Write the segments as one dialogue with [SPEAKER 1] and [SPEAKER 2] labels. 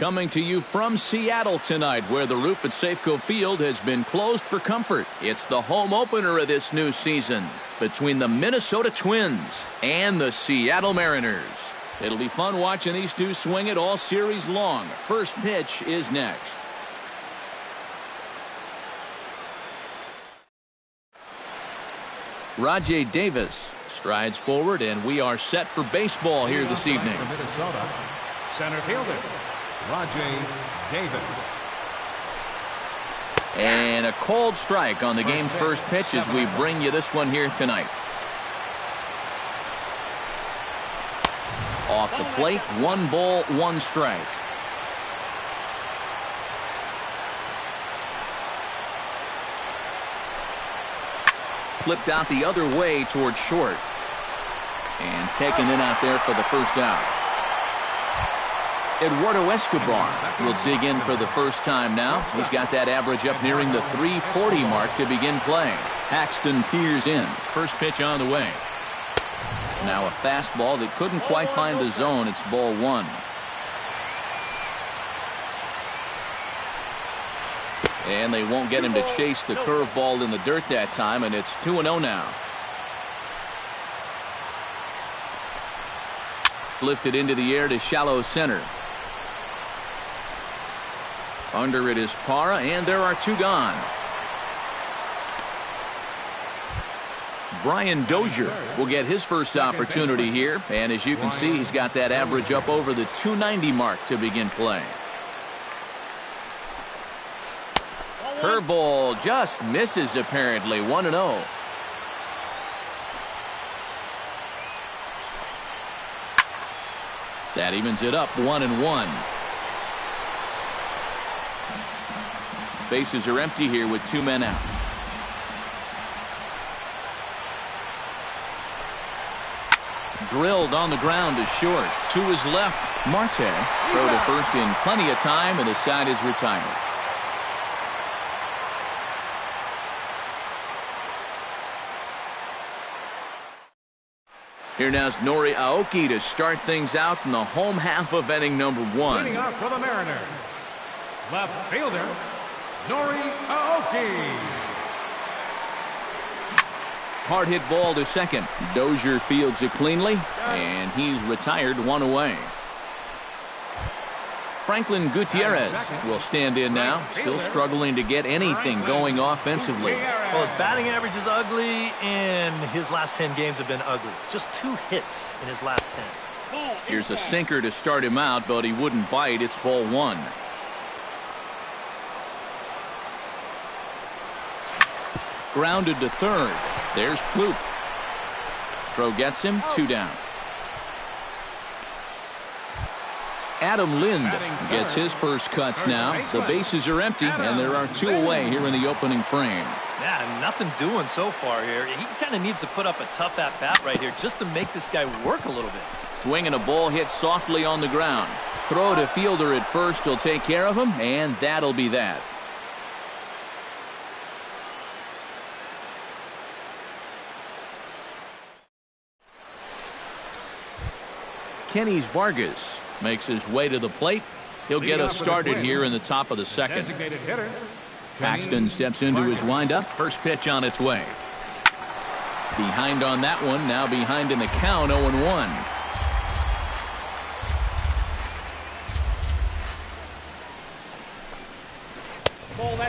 [SPEAKER 1] Coming to you from Seattle tonight, where the roof at Safeco Field has been closed for comfort. It's the home opener of this new season between the Minnesota Twins and the Seattle Mariners. It'll be fun watching these two swing it all series long. First pitch is next. Rajay Davis strides forward, and we are set for baseball here this evening.
[SPEAKER 2] For Minnesota, center fielder, Rajay Davis.
[SPEAKER 1] And a cold strike on the game's first pitch as we bring you this one here tonight. Off the plate, 1 ball, 1 strike. Flipped out the other way towards short. And taken in out there for the first out. Eduardo Escobar will dig in for the first time now. He's got that average up nearing the 340 mark to begin play. Paxton peers in. First pitch on the way. Now a fastball that couldn't quite find the zone. It's ball 1. And they won't get him to chase the curveball in the dirt that time, and it's 2-0 now. Lifted into the air to shallow center. Under it is Parra, and there are 2 gone. Brian Dozier will get his first opportunity here, and as you can see, he's got that average up over the 290 mark to begin play. Curveball just misses apparently. 1-0. That evens it up 1-1. Bases are empty here with 2 men out. Drilled on the ground to short. To his left, Marte. Throw to first in plenty of time, and the side is retired. Here now's Nori Aoki to start things out in the home half of inning number 1.
[SPEAKER 2] Leading off for the Mariners, left fielder, Nori Aoki.
[SPEAKER 1] Hard hit ball to second. Dozier fields it cleanly, and he's retired 1 away. Franklin Gutierrez will stand in now, still struggling to get anything going offensively.
[SPEAKER 3] Well, his batting average is ugly, and his last 10 games have been ugly. Just 2 hits in his last 10.
[SPEAKER 1] Here's a sinker to start him out, but he wouldn't bite. It's ball 1. Grounded to third. There's Plouffe. Throw gets him, 2 down. Adam Lind gets his first cuts now. The bases are empty, and there are 2 away here in the opening frame.
[SPEAKER 3] Yeah, nothing doing so far here. He kind of needs to put up a tough at-bat right here just to make this guy work a little bit.
[SPEAKER 1] Swinging a ball hit softly on the ground. Throw to fielder at first will take care of him, and that'll be that. Kenys Vargas makes his way to the plate. He'll get us started here in the top of the second. Paxton steps into his windup. First pitch on its way. Behind on that one. Now behind in the count. 0-1.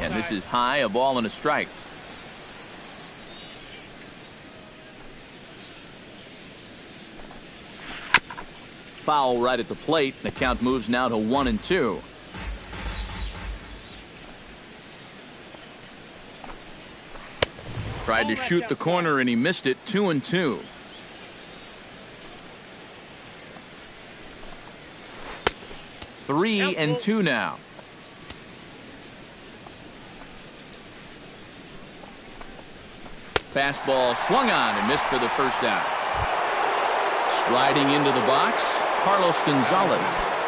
[SPEAKER 1] And this is high. A ball and a strike. Foul right at the plate. The count moves now to 1-2. Tried to shoot the corner and he missed it. 2-2. Three and 2 now. Fastball swung on and missed for the first out. Striding into the box, Carlos Gonzalez,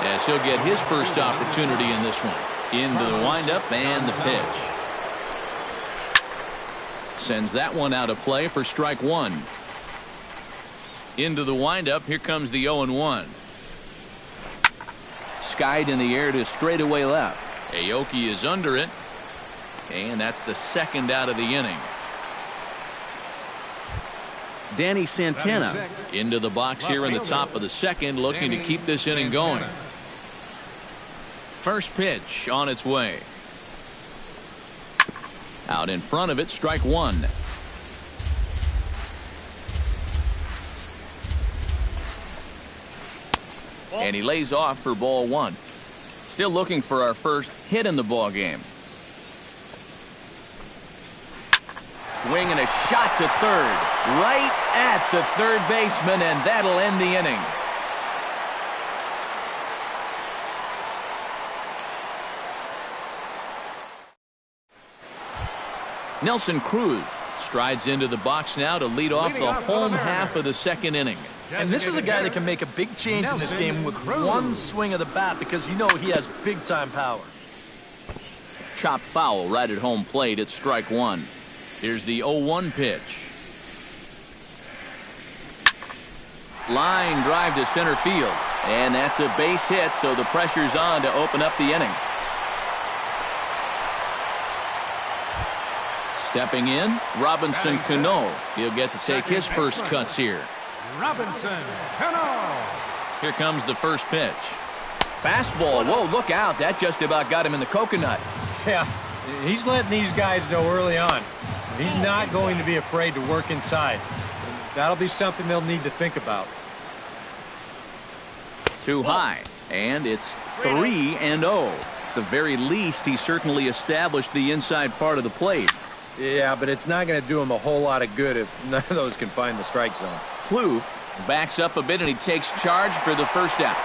[SPEAKER 1] as he'll get his first opportunity in this one. Into the windup and the pitch. Sends that one out of play for strike 1. Into the windup. Here comes the 0-1. skied in the air to straightaway left. Aoki is under it. And that's the second out of the inning. Danny Santana into the box here in the top of the second, looking to keep this inning going. First pitch on its way. Out in front of it, strike one. And he lays off for ball one. Still looking for our first hit in the ball game. Swing and a shot to third. Right at the third baseman, and that'll end the inning. Nelson Cruz strides into the box now to lead off the home half of the second inning.
[SPEAKER 3] And this is a guy that can make a big change in this game with one swing of the bat, because you know he has big-time power.
[SPEAKER 1] Chop foul right at home plate. It's strike one. Here's the 0-1 pitch. Line drive to center field. And that's a base hit, so the pressure's on to open up the inning. Stepping in, Robinson Cano. He'll get to take his first cuts here.
[SPEAKER 2] Robinson Cano.
[SPEAKER 1] Here comes the first pitch. Fastball. Whoa, look out. That just about got him in the coconut.
[SPEAKER 4] Yeah, he's letting these guys know early on. He's not going to be afraid to work inside. That'll be something they'll need to think about.
[SPEAKER 1] Too high, and it's 3-0. At the very least, he certainly established the inside part of the plate.
[SPEAKER 4] Yeah, but it's not going to do him a whole lot of good if none of those can find the strike zone.
[SPEAKER 1] Plouffe backs up a bit, and he takes charge for the first out.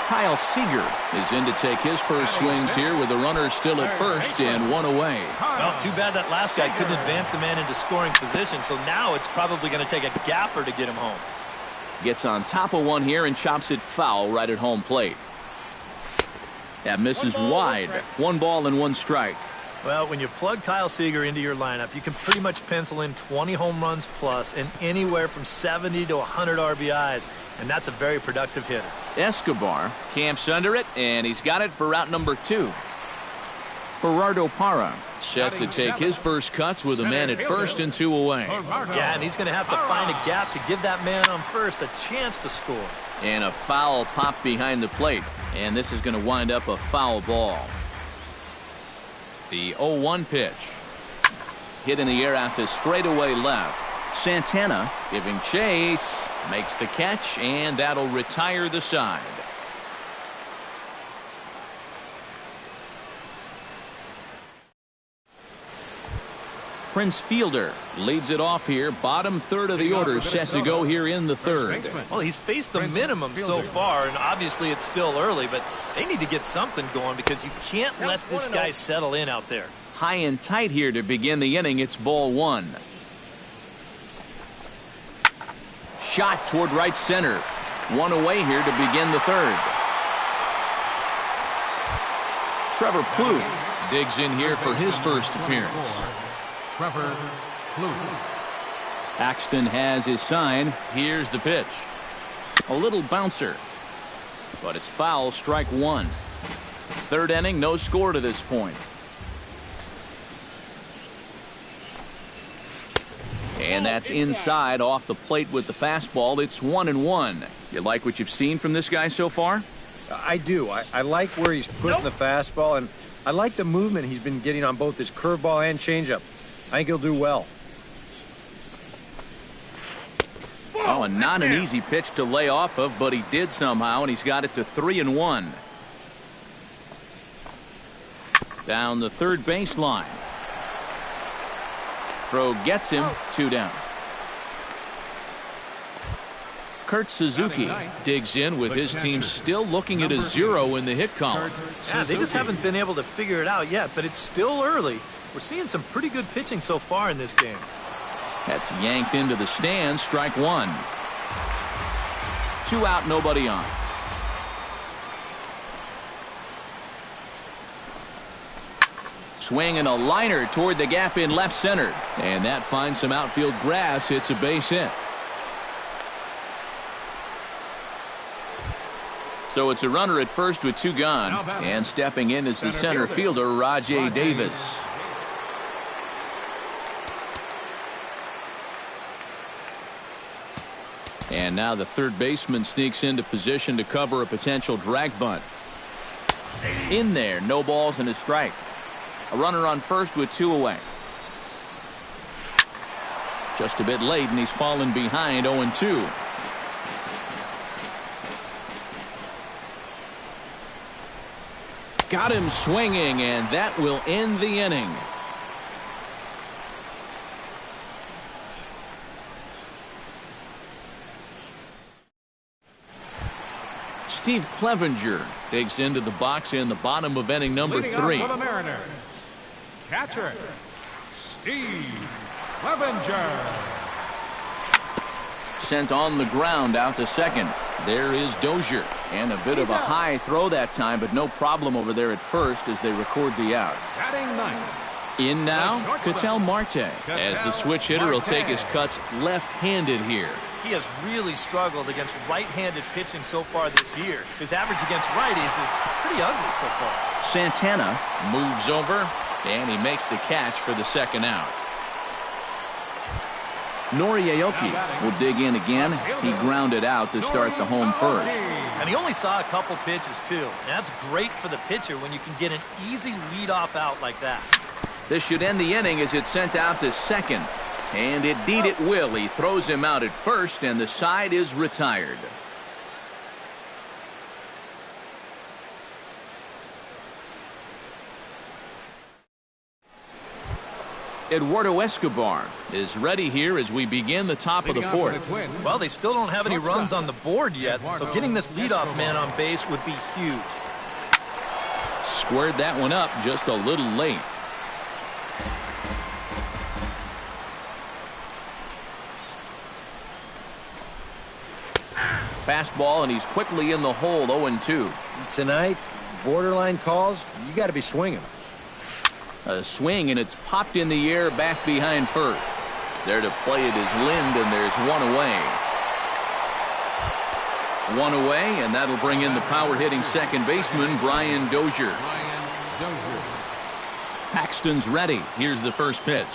[SPEAKER 1] Kyle Seager is in to take his first swings here with the runner still at first and one away.
[SPEAKER 3] Well, too bad that last guy couldn't advance the man into scoring position, so now it's probably going to take a gapper to get him home.
[SPEAKER 1] Gets on top of one here and chops it foul right at home plate. That misses wide. 1 ball and 1 strike.
[SPEAKER 3] Well, when you plug Kyle Seager into your lineup, you can pretty much pencil in 20 home runs plus and anywhere from 70 to 100 RBIs, and that's a very productive hitter.
[SPEAKER 1] Escobar camps under it, and he's got it for route number 2. Gerardo Parra set to take his first cuts with a man at first and 2 away.
[SPEAKER 3] Yeah, and he's going to have to find a gap to give that man on first a chance to score.
[SPEAKER 1] And a foul pop behind the plate, and this is going to wind up a foul ball. The 0-1 pitch. Hit in the air out to straightaway left. Santana giving chase. Makes the catch, and that'll retire the side. Prince Fielder leads it off here. Bottom third of the order set to go here in the third.
[SPEAKER 3] Well, he's faced the minimum so far, and obviously it's still early, but they need to get something going because you can't let this guy settle in out there.
[SPEAKER 1] High and tight here to begin the inning. It's ball 1. Shot toward right center. 1 away here to begin the third. Trevor Plouffe digs in here for his first appearance.
[SPEAKER 2] Trevor Plouffe.
[SPEAKER 1] Axton has his sign. Here's the pitch. A little bouncer, but it's foul. Strike 1. Third inning, no score to this point. And that's inside off the plate with the fastball. It's 1-1. You like what you've seen from this guy so far?
[SPEAKER 4] I do. I like where he's putting the fastball, and I like the movement he's been getting on both his curveball and changeup. I think he'll do well.
[SPEAKER 1] Oh, and not an easy pitch to lay off of, but he did somehow, and he's got it to 3-1. Down the third baseline. Throw gets him. 2 down. Kurt Suzuki digs in with his team still looking at a 0 in the hit column.
[SPEAKER 3] Yeah, they just haven't been able to figure it out yet, but it's still early. We're seeing some pretty good pitching so far in this game.
[SPEAKER 1] That's yanked into the stands. Strike 1. 2 out, nobody on. Swing and a liner toward the gap in left center. And that finds some outfield grass. It's a base hit. So it's a runner at first with 2 gone. And stepping in is the center fielder, Rajay Davis. And now the third baseman sneaks into position to cover a potential drag bunt. In there, no balls and a strike. A runner on first with 2 away. Just a bit late, and he's fallen behind 0-2. Got him swinging, and that will end the inning. Steve Clevenger digs into the box in the bottom of inning number 3.
[SPEAKER 2] For the Mariners, catcher Steve Clevenger.
[SPEAKER 1] Sent on the ground out to second. There is Dozier. And a bit of a high throw that time, but no problem over there at first as they record the out.
[SPEAKER 2] Batting ninth.
[SPEAKER 1] In now, Ketel Marte. As the switch hitter will take his cuts left-handed here.
[SPEAKER 3] He has really struggled against right-handed pitching so far this year. His average against righties is pretty ugly so far.
[SPEAKER 1] Santana moves over, and he makes the catch for the second out. Noriaoki will dig in again. He grounded out to start the home first.
[SPEAKER 3] And he only saw a couple pitches, too. And that's great for the pitcher when you can get an easy leadoff out like that.
[SPEAKER 1] This should end the inning as it's sent out to second. And indeed it will. He throws him out at first, and the side is retired. Eduardo Escobar is ready here as we begin the top of the fourth.
[SPEAKER 3] Well, they still don't have any runs on the board yet, so getting this leadoff man on base would be huge.
[SPEAKER 1] Squared that one up just a little late. Fastball, and he's quickly in the hole, 0-2.
[SPEAKER 4] Tonight, borderline calls, you got to be swinging.
[SPEAKER 1] A swing, and it's popped in the air back behind first. There to play it is Lind, and there's one away. One away, and that'll bring in the power-hitting second baseman, Brian Dozier. Paxton's ready. Here's the first pitch.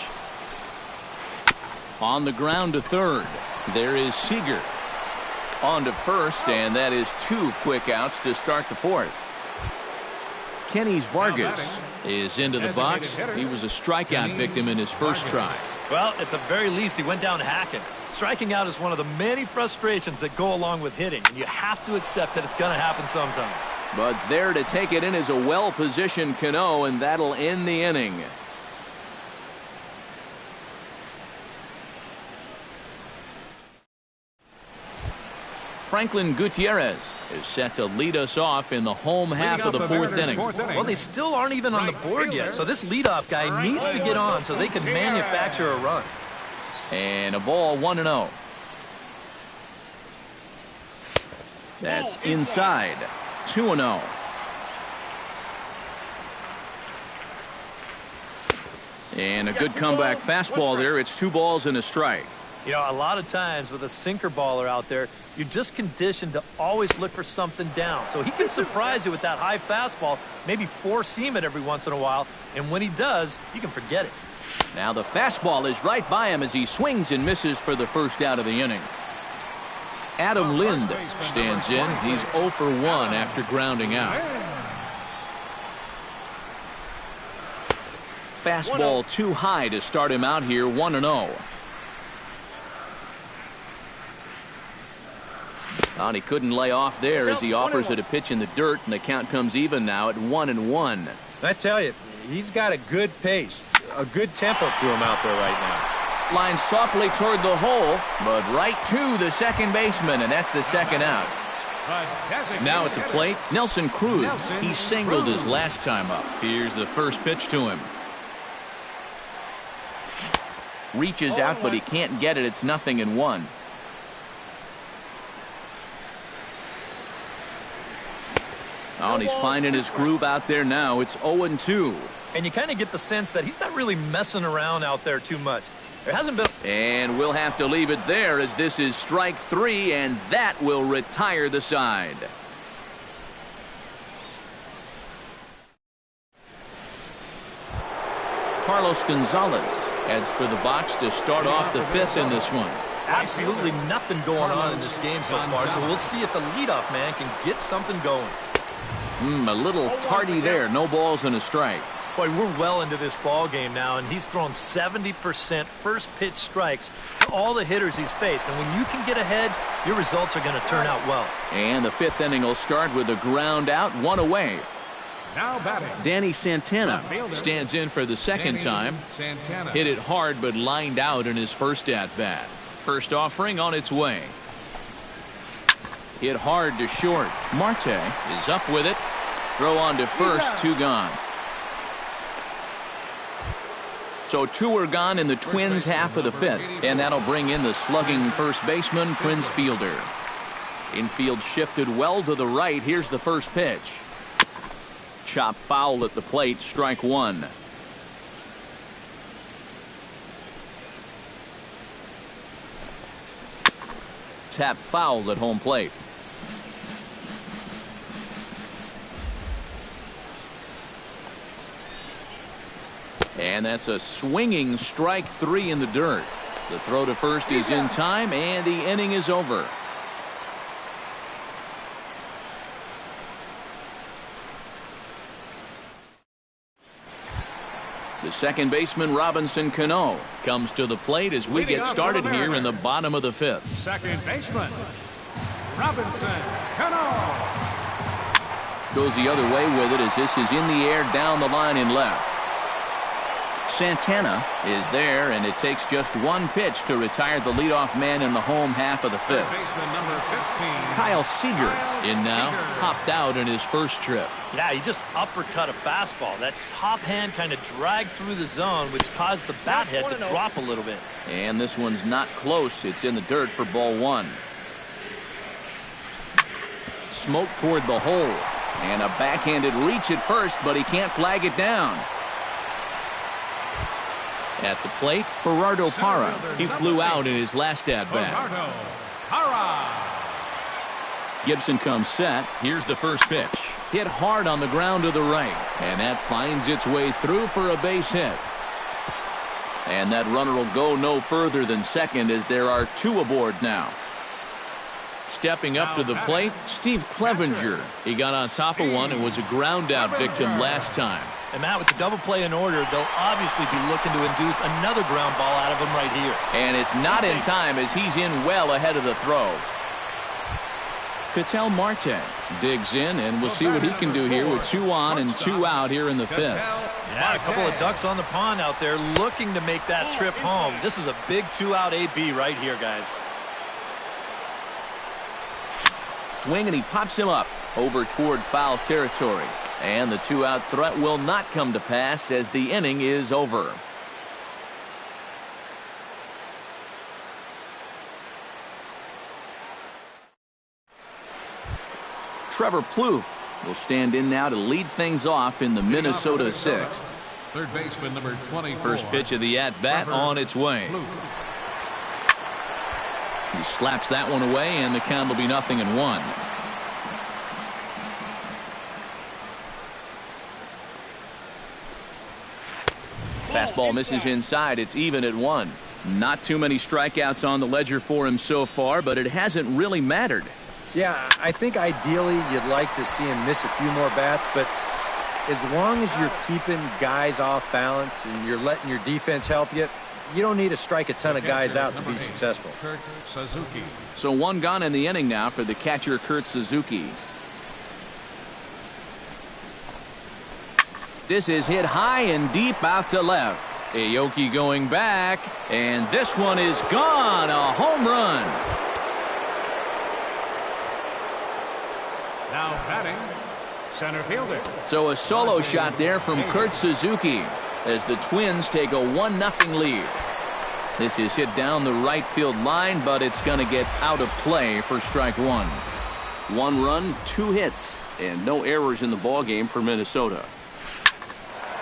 [SPEAKER 1] On the ground to third. There is Seager. On to first, and that is 2 quick outs to start the fourth. Kenny Vargas is into the box. He was a strikeout victim in his first try.
[SPEAKER 3] Well, at the very least, he went down hacking. Striking out is one of the many frustrations that go along with hitting, and you have to accept that it's going to happen sometimes.
[SPEAKER 1] But there to take it in is a well-positioned Cano, and that'll end the inning. Franklin Gutierrez is set to lead us off in the home half of the fourth inning.
[SPEAKER 3] Well, they still aren't even on the board yet, so this leadoff guy needs to get on so they can manufacture a run.
[SPEAKER 1] And a ball, 1-0. That's inside. 2-0. And a good comeback fastball there. It's 2 balls and a strike.
[SPEAKER 3] You know, a lot of times with a sinker baller out there, you're just conditioned to always look for something down. So he can surprise you with that high fastball, maybe four-seam it every once in a while, and when he does, you can forget it.
[SPEAKER 1] Now the fastball is right by him as he swings and misses for the first out of the inning. Adam Lind stands in. He's 0 for 1 after grounding out. Fastball too high to start him out here, 1-0. And he couldn't lay off there as he offers it a pitch in the dirt, and the count comes even now at 1-1.
[SPEAKER 4] I tell you, he's got a good pace, a good tempo to him out there right now.
[SPEAKER 1] Lines softly toward the hole, but right to the second baseman, and that's the second out. Now at the plate, Nelson Cruz. He singled his last time up. Here's the first pitch to him. Reaches out, but he can't get it. It's 0-1. Oh, and he's finding his groove out there now. It's 0-2.
[SPEAKER 3] And you kind of get the sense that he's not really messing around out there too much. There hasn't been...
[SPEAKER 1] And we'll have to leave it there as this is strike 3, and that will retire the side. Carlos Gonzalez heads for the box to start off the fifth in this one.
[SPEAKER 3] Absolutely nothing going on in this game so far, so we'll see if the leadoff man can get something going.
[SPEAKER 1] A little tardy there. No balls and a strike.
[SPEAKER 3] Boy, we're well into this ball game now, and he's thrown 70% first pitch strikes to all the hitters he's faced. And when you can get ahead, your results are going to turn out well.
[SPEAKER 1] And the fifth inning will start with a ground out, one away.
[SPEAKER 2] Now batting,
[SPEAKER 1] Danny Santana stands in for the second time. Hit it hard, but lined out in his first at-bat. First offering on its way. Hit hard to short. Marte is up with it. Throw on to first, two gone. So two are gone in the Twins' half of the fifth, and that'll bring in the slugging first baseman, Prince Fielder. Infield shifted well to the right. Here's the first pitch. Chop foul at the plate, strike one. Tap foul at home plate. And that's a swinging strike three in the dirt. The throw to first is in time, and the inning is over. The second baseman, Robinson Cano, comes to the plate as we get started here in the bottom of the fifth.
[SPEAKER 2] second baseman, Robinson Cano.
[SPEAKER 1] Goes the other way with it as this is in the air down the line and left. Santana is there, and it takes just one pitch to retire the leadoff man in the home half of the fifth.
[SPEAKER 2] Baseman number 15,
[SPEAKER 1] Kyle Seager in now, hopped out in his first trip.
[SPEAKER 3] Yeah, he just uppercut a fastball. That top hand kind of dragged through the zone, which caused the bat head to drop a little bit.
[SPEAKER 1] And this one's not close. It's in the dirt for ball one. Smoke toward the hole. And a backhanded reach at first, but he can't flag it down. At the plate, Gerardo Parra. He flew out in his last at-bat.
[SPEAKER 2] Gerardo Parra.
[SPEAKER 1] Gibson comes set. Here's the first pitch. Hit hard on the ground to the right. And that finds its way through for a base hit. And that runner will go no further than second as there are two aboard now. Stepping up to the plate, Steve Clevenger. He got on top of one and was a ground out victim last time.
[SPEAKER 3] And Matt, with the double play in order, they'll obviously be looking to induce another ground ball out of him right here.
[SPEAKER 1] And it's not in time as he's in well ahead of the throw. Ketel Marte digs in, and we'll see what he can do here with two on and two out here in the fifth.
[SPEAKER 3] Yeah, a couple of ducks on the pond out there looking to make that trip home. This is a big two-out AB right here, guys.
[SPEAKER 1] Swing, and he pops him up over toward foul territory. And the two-out threat will not come to pass as the inning is over. Trevor Plouffe will stand in now to lead things off in the Minnesota sixth.
[SPEAKER 2] Third baseman number 24.
[SPEAKER 1] First pitch of the at-bat on its way. He slaps that one away, and the count will be 0-1. Fastball misses inside. It's even at 1. Not too many strikeouts on the ledger for him so far, but it hasn't really mattered.
[SPEAKER 4] Yeah, I think ideally you'd like to see him miss a few more bats, but as long as you're keeping guys off balance and you're letting your defense help you, you don't need to strike a ton of guys out to be successful.
[SPEAKER 2] Kurt Suzuki.
[SPEAKER 1] So one gone in the inning now for the catcher, Kurt Suzuki. This is hit high and deep out to left. Aoki going back, and this one is gone. A home run.
[SPEAKER 2] Now batting, center fielder.
[SPEAKER 1] So a solo shot there from Kurt Suzuki as the Twins take a 1-0 lead. This is hit down the right field line, but it's going to get out of play for strike one. 1 run, 2 hits, and no errors in the ballgame for Minnesota.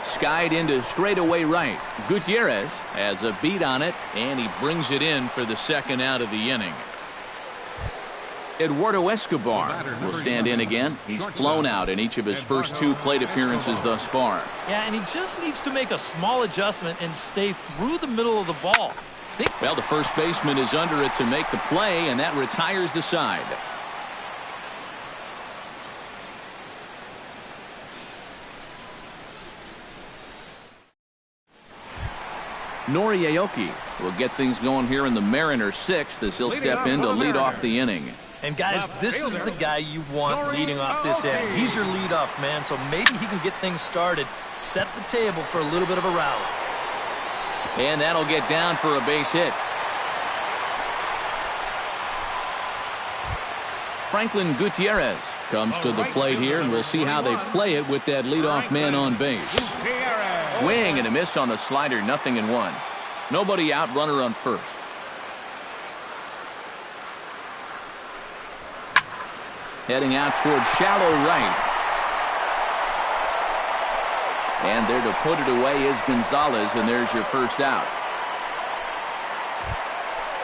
[SPEAKER 1] Skied into straightaway right. Gutierrez has a beat on it, and he brings it in for the second out of the inning. Eduardo Escobar will stand in again. He's flown out in each of his first 2 plate appearances thus far.
[SPEAKER 3] Yeah, and he just needs to make a small adjustment and stay through the middle of the ball.
[SPEAKER 1] Well, the first baseman is under it to make the play, and that retires the side. Nori Aoki will get things going here in the Mariners' 6th as he'll step in to lead off the inning.
[SPEAKER 3] And guys, this is the guy you want leading off this inning. He's your leadoff man, so maybe he can get things started, set the table for a little bit of a rally.
[SPEAKER 1] And that'll get down for a base hit. Franklin Gutierrez comes to the plate here, and we'll see how they play it with that leadoff man on base. Swing and a miss on the slider, 0-1. Nobody out, runner on first. Heading out towards shallow right. And there to put it away is Gonzalez, and there's your first out.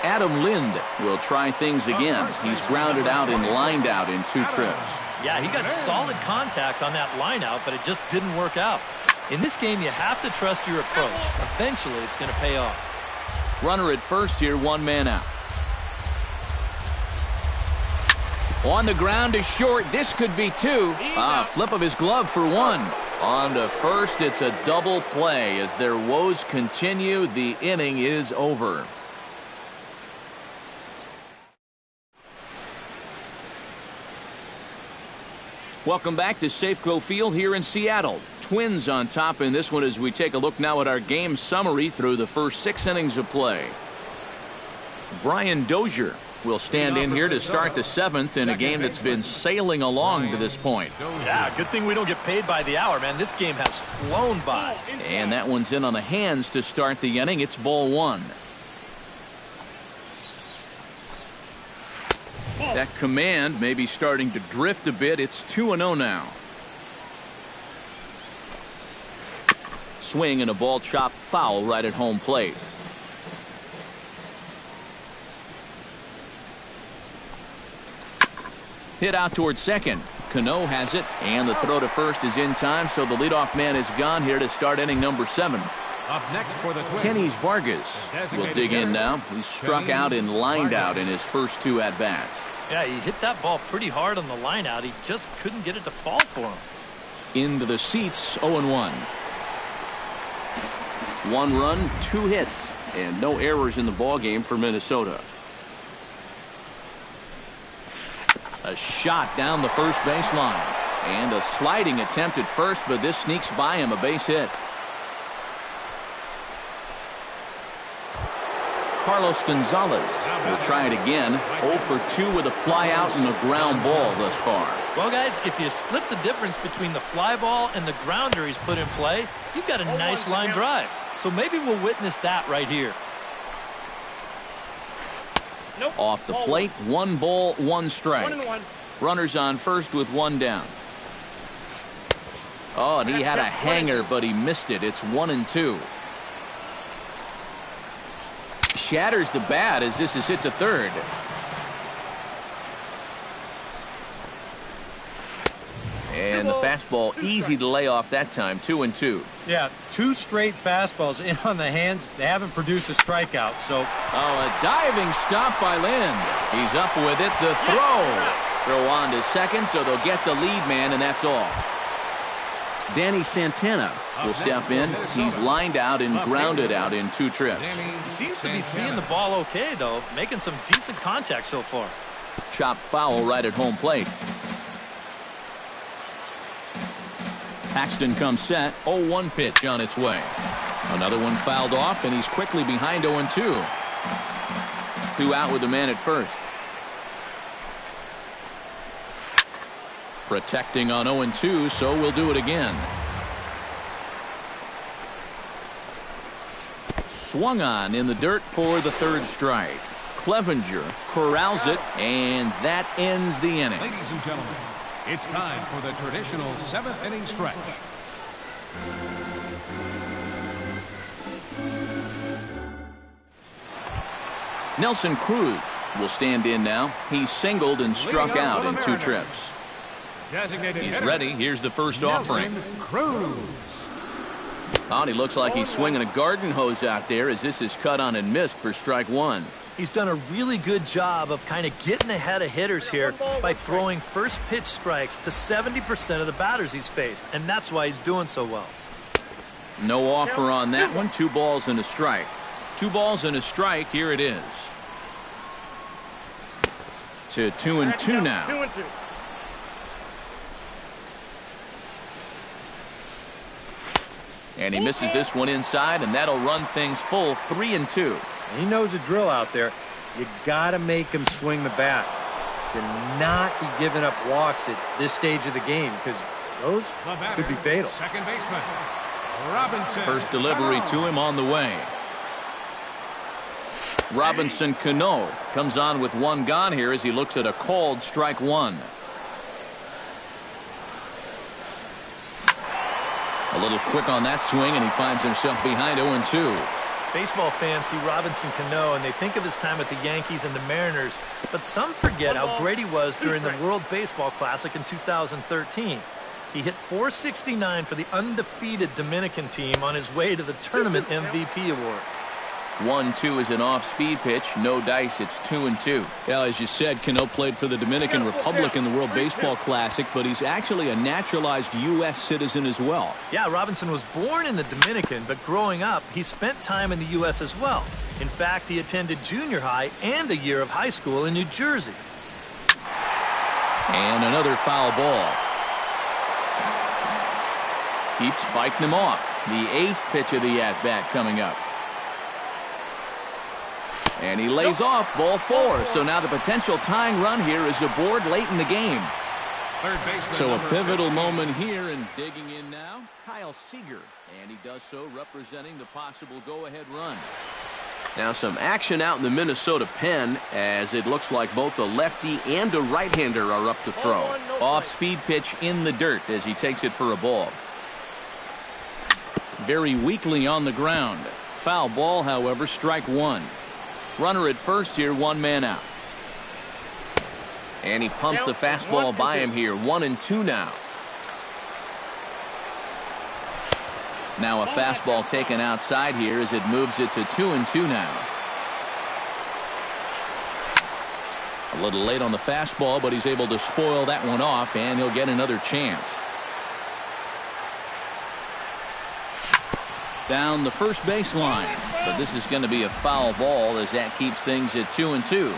[SPEAKER 1] Adam Lind will try things again. He's grounded out and lined out in 2 trips.
[SPEAKER 3] Yeah, he got solid contact on that line out, but it just didn't work out. In this game, you have to trust your approach. Eventually, it's going to pay off.
[SPEAKER 1] Runner at first here, 1 man out. On the ground is short. This could be 2. Flip of his glove for 1. On to first, it's a double play. As their woes continue, the inning is over. Welcome back to Safeco Field here in Seattle. Twins on top in this one as we take a look now at our game summary through the first 6 innings of play. Brian Dozier will stand in here to start the 7th in a game that's been sailing along to this point.
[SPEAKER 3] Yeah, good thing we don't get paid by the hour, man. This game has flown by.
[SPEAKER 1] And that one's in on the hands to start the inning. It's ball 1. That command may be starting to drift a bit. It's 2-0 now. Swing and a ball chopped foul right at home plate. Hit out towards second. Cano has it, and the throw to first is in time, so the leadoff man is gone here to start inning number 7.
[SPEAKER 2] Up next for the Twins,
[SPEAKER 1] Kenny Vargas will dig in now. He struck out and lined out in his first 2 at-bats.
[SPEAKER 3] Yeah, he hit that ball pretty hard on the line out. He just couldn't get it to fall for him.
[SPEAKER 1] Into the seats, 0-1. 1 run, 2 hits, and no errors in the ballgame for Minnesota. A shot down the first baseline. And a sliding attempt at first, but this sneaks by him, a base hit. Carlos Gonzalez will try it again. 0 for 2 with a fly out and a ground ball thus far.
[SPEAKER 3] Well, guys, if you split the difference between the fly ball and the grounder he's put in play, you've got a nice line drive. So maybe we'll witness that right here.
[SPEAKER 1] Off the plate, 1 ball, 1 strike. Runners on first with 1 down. Oh, and he had a hanger, but he missed it. It's 1-2. Shatters the bat as this is hit to third. And the fastball easy to lay off that time, 2-2.
[SPEAKER 4] Yeah, 2 straight fastballs in on the hands. They haven't produced a strikeout, so.
[SPEAKER 1] Oh, a diving stop by Lynn. He's up with it. The throw on to second, so they'll get the lead man, and that's all. Danny Santana will step in. He's lined out and grounded out in 2 trips.
[SPEAKER 3] He seems to be seeing the ball okay, though, making some decent contact so far.
[SPEAKER 1] Chopped foul right at home plate. Paxton comes set. 0-1 pitch on its way. Another one fouled off, and he's quickly behind 0-2. 2 out with the man at first. Protecting on 0-2, so we'll do it again. Swung on in the dirt for the 3rd strike. Clevenger corrals it, and that ends the inning.
[SPEAKER 2] Ladies and gentlemen, it's time for the traditional 7th inning stretch.
[SPEAKER 1] Nelson Cruz will stand in now. He's singled and struck out in 2 trips. He's ready. Here's the first offering.
[SPEAKER 2] Cruz.
[SPEAKER 1] Oh, and he looks like he's swinging a garden hose out there as this is cut on and missed for strike 1.
[SPEAKER 3] He's done a really good job of kind of getting ahead of hitters here by throwing first pitch strikes to 70% of the batters he's faced, and that's why he's doing so well.
[SPEAKER 1] No offer on that one. 2 balls and a strike. 2 balls and a strike. Here it is. To 2-2 now.
[SPEAKER 5] 2-2.
[SPEAKER 1] And he misses this one inside, and that'll run things full 3-2.
[SPEAKER 4] He knows the drill out there. You got to make him swing the bat. To not be giving up walks at this stage of the game, because those could be fatal.
[SPEAKER 2] Second baseman, Robinson.
[SPEAKER 1] First delivery to him on the way. Robinson Cano comes on with 1 gone here as he looks at a called strike 1. A little quick on that swing, and he finds himself behind 0-2.
[SPEAKER 3] Baseball fans see Robinson Cano and they think of his time at the Yankees and the Mariners, but some forget how great he was during the World Baseball Classic in 2013. He hit .469 for the undefeated Dominican team on his way to the tournament MVP award.
[SPEAKER 1] 1-2 is an off-speed pitch. No dice. It's 2-2. Yeah, as you said, Cano played for the Dominican Republic in the World Baseball Classic, but he's actually a naturalized U.S. citizen as well.
[SPEAKER 3] Yeah, Robinson was born in the Dominican, but growing up, he spent time in the U.S. as well. In fact, he attended junior high and a year of high school in New Jersey.
[SPEAKER 1] And another foul ball. Keeps fighting him off. The 8th pitch of the at-bat coming up. And he lays off ball 4. So now the potential tying run here is aboard late in the game.
[SPEAKER 2] Third baseman,
[SPEAKER 1] So a pivotal moment here, and digging in now, Kyle Seager. And he does so representing the possible go-ahead run. Now some action out in the Minnesota pen as it looks like both a lefty and a right-hander are up to throw. Off-speed pitch in the dirt as he takes it for a ball. Very weakly on the ground. Foul ball, however, strike 1. Runner at first here, 1 man out. And he pumps the fastball by him here. 1-2 now. Now a fastball taken outside here as it moves it to 2-2 now. A little late on the fastball, but he's able to spoil that one off, and he'll get another chance. Down the first baseline, but this is going to be a foul ball as that keeps things at 2-2.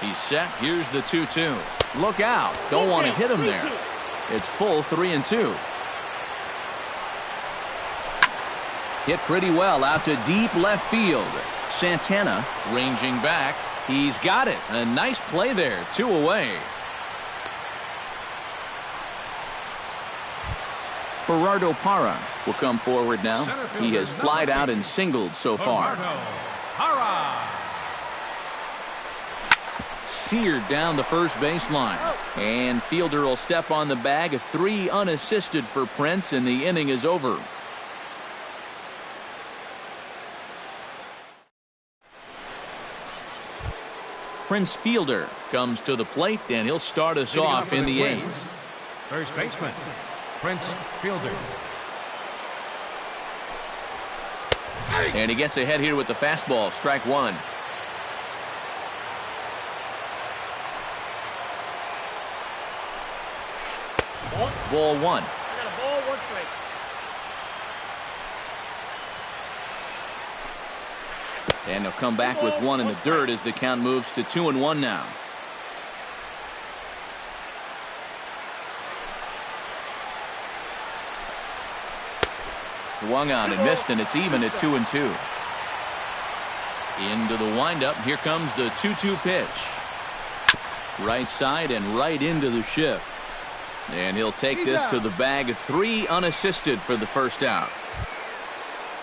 [SPEAKER 1] He's set. Here's the 2-2. Look out. Don't want to hit him there. It's full 3-2. Hit pretty well out to deep left field. Santana ranging back. He's got it. A nice play there. 2 away. Gerardo Parra will come forward now. He has flied out and singled so far. Seared down the first baseline. And fielder will step on the bag. 3 unassisted for Prince, and the inning is over. Prince Fielder comes to the plate, and he'll start us off in the 8th.
[SPEAKER 2] First baseman, Prince Fielder.
[SPEAKER 1] And he gets ahead here with the fastball. Strike 1. Ball 1.
[SPEAKER 5] I got a ball, 1 strike.
[SPEAKER 1] And he'll come back with 1 in the dirt as the count moves to 2-1 now. Swung on and missed, and it's even at 2-2. Into the windup. Here comes the 2-2 pitch. Right side and right into the shift. And he'll take this to the bag. 3 unassisted for the first out.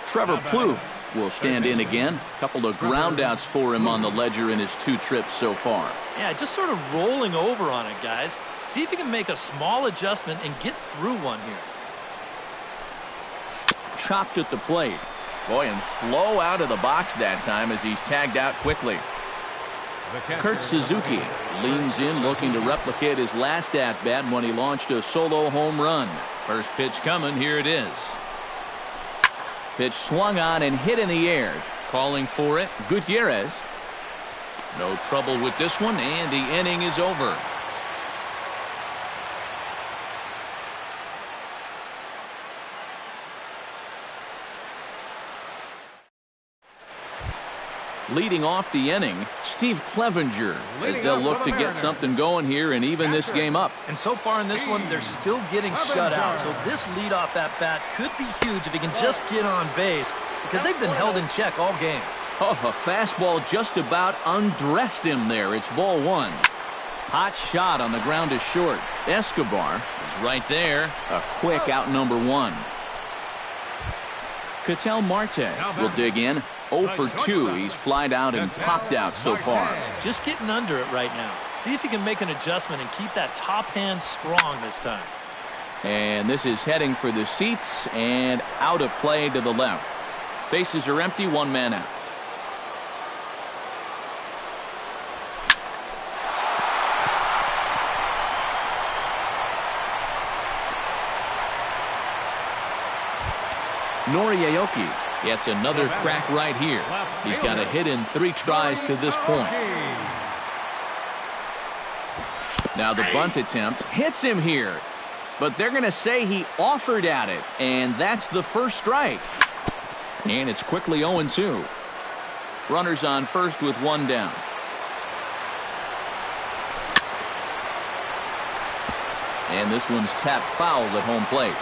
[SPEAKER 1] Trevor Plouffe will stand in again. A couple of ground outs for him on the ledger in his 2 trips so far.
[SPEAKER 3] Yeah, just sort of rolling over on it, guys. See if you can make a small adjustment and get through one here.
[SPEAKER 1] Chopped at the plate. Boy, and slow out of the box that time as he's tagged out quickly. Kurt Suzuki leans in, looking to replicate his last at-bat when he launched a solo home run. First pitch coming. Here it is. Pitch swung on and hit in the air. Calling for it, Gutierrez. No trouble with this one, and the inning is over. Leading off the inning, Steve Clevenger, as they'll look to get something going here and even this game up.
[SPEAKER 3] And so far in this one, they're still getting shut out. So this leadoff at-bat could be huge if he can just get on base, because they've been held in check all game.
[SPEAKER 1] Oh, a fastball just about undressed him there. It's ball one. Hot shot on the ground is short. Escobar is right there. A quick out number one. Ketel Marte will dig in. 0 for 2. He's flied out and popped out so far.
[SPEAKER 3] Just getting under it right now. See if he can make an adjustment and keep that top hand strong this time.
[SPEAKER 1] And this is heading for the seats and out of play to the left. Bases are empty, one man out. Nori Aoki gets another crack right here. He's got a hit in 3 tries to this point. Now the bunt attempt hits him here, but they're going to say he offered at it, and that's the first strike. And it's quickly 0-2. Runners on first with one down. And this one's tapped foul at home plate.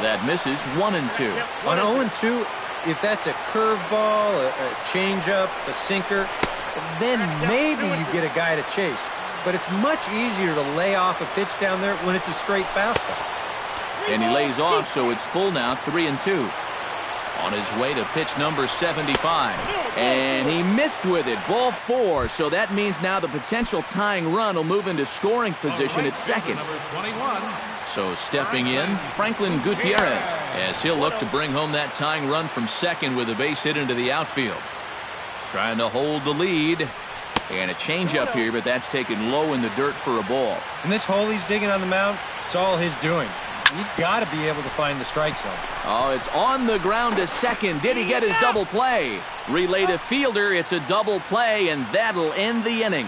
[SPEAKER 1] That misses. 1-2.
[SPEAKER 4] On 0-2, if that's a curveball, a changeup, a sinker, then maybe you get a guy to chase. But it's much easier to lay off a pitch down there when it's a straight fastball.
[SPEAKER 1] And he lays off, so it's full now, 3-2. On his way to pitch number 75. And he missed with it. Ball 4. So that means now the potential tying run will move into scoring position at second. So stepping in, Franklin Gutierrez, as he'll look to bring home that tying run from second with a base hit into the outfield. Trying to hold the lead. And a changeup here, but that's taken low in the dirt for a ball.
[SPEAKER 4] And this hole he's digging on the mound, it's all his doing. He's got to be able to find the strike zone.
[SPEAKER 1] Oh, it's on the ground to second. Did he get his double play? Relay to fielder. It's a double play, and that'll end the inning.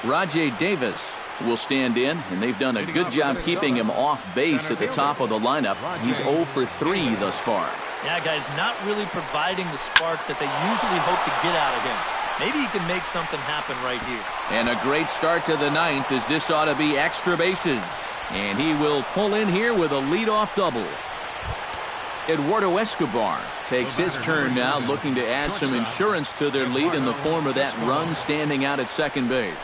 [SPEAKER 1] Rajay Davis will stand in, and they've done a good job keeping him off base at the top of the lineup. He's 0 for 3 thus far.
[SPEAKER 3] Yeah, guys, not really providing the spark that they usually hope to get out of him. Maybe he can make something happen right here.
[SPEAKER 1] And a great start to the ninth, as this ought to be extra bases. And he will pull in here with a leadoff double. Eduardo Escobar takes his turn now, looking to add some insurance to their lead in the form of that run standing out at second base.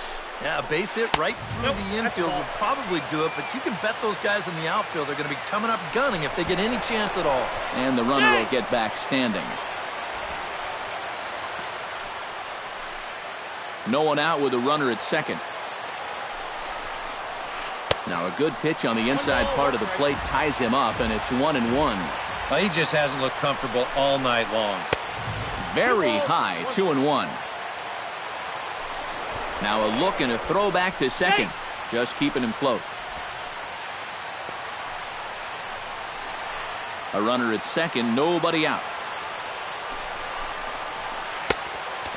[SPEAKER 3] Yeah, a base hit right through the infield would probably do it, but you can bet those guys in the outfield are going to be coming up gunning if they get any chance at all.
[SPEAKER 1] And the runner will get back standing. No one out with a runner at second. Now a good pitch on the inside part of the plate ties him up, and it's 1-1.
[SPEAKER 4] Well, he just hasn't looked comfortable all night long.
[SPEAKER 1] Very high, 2-1. Now a look and a throw back to second. Just keeping him close. A runner at second, nobody out.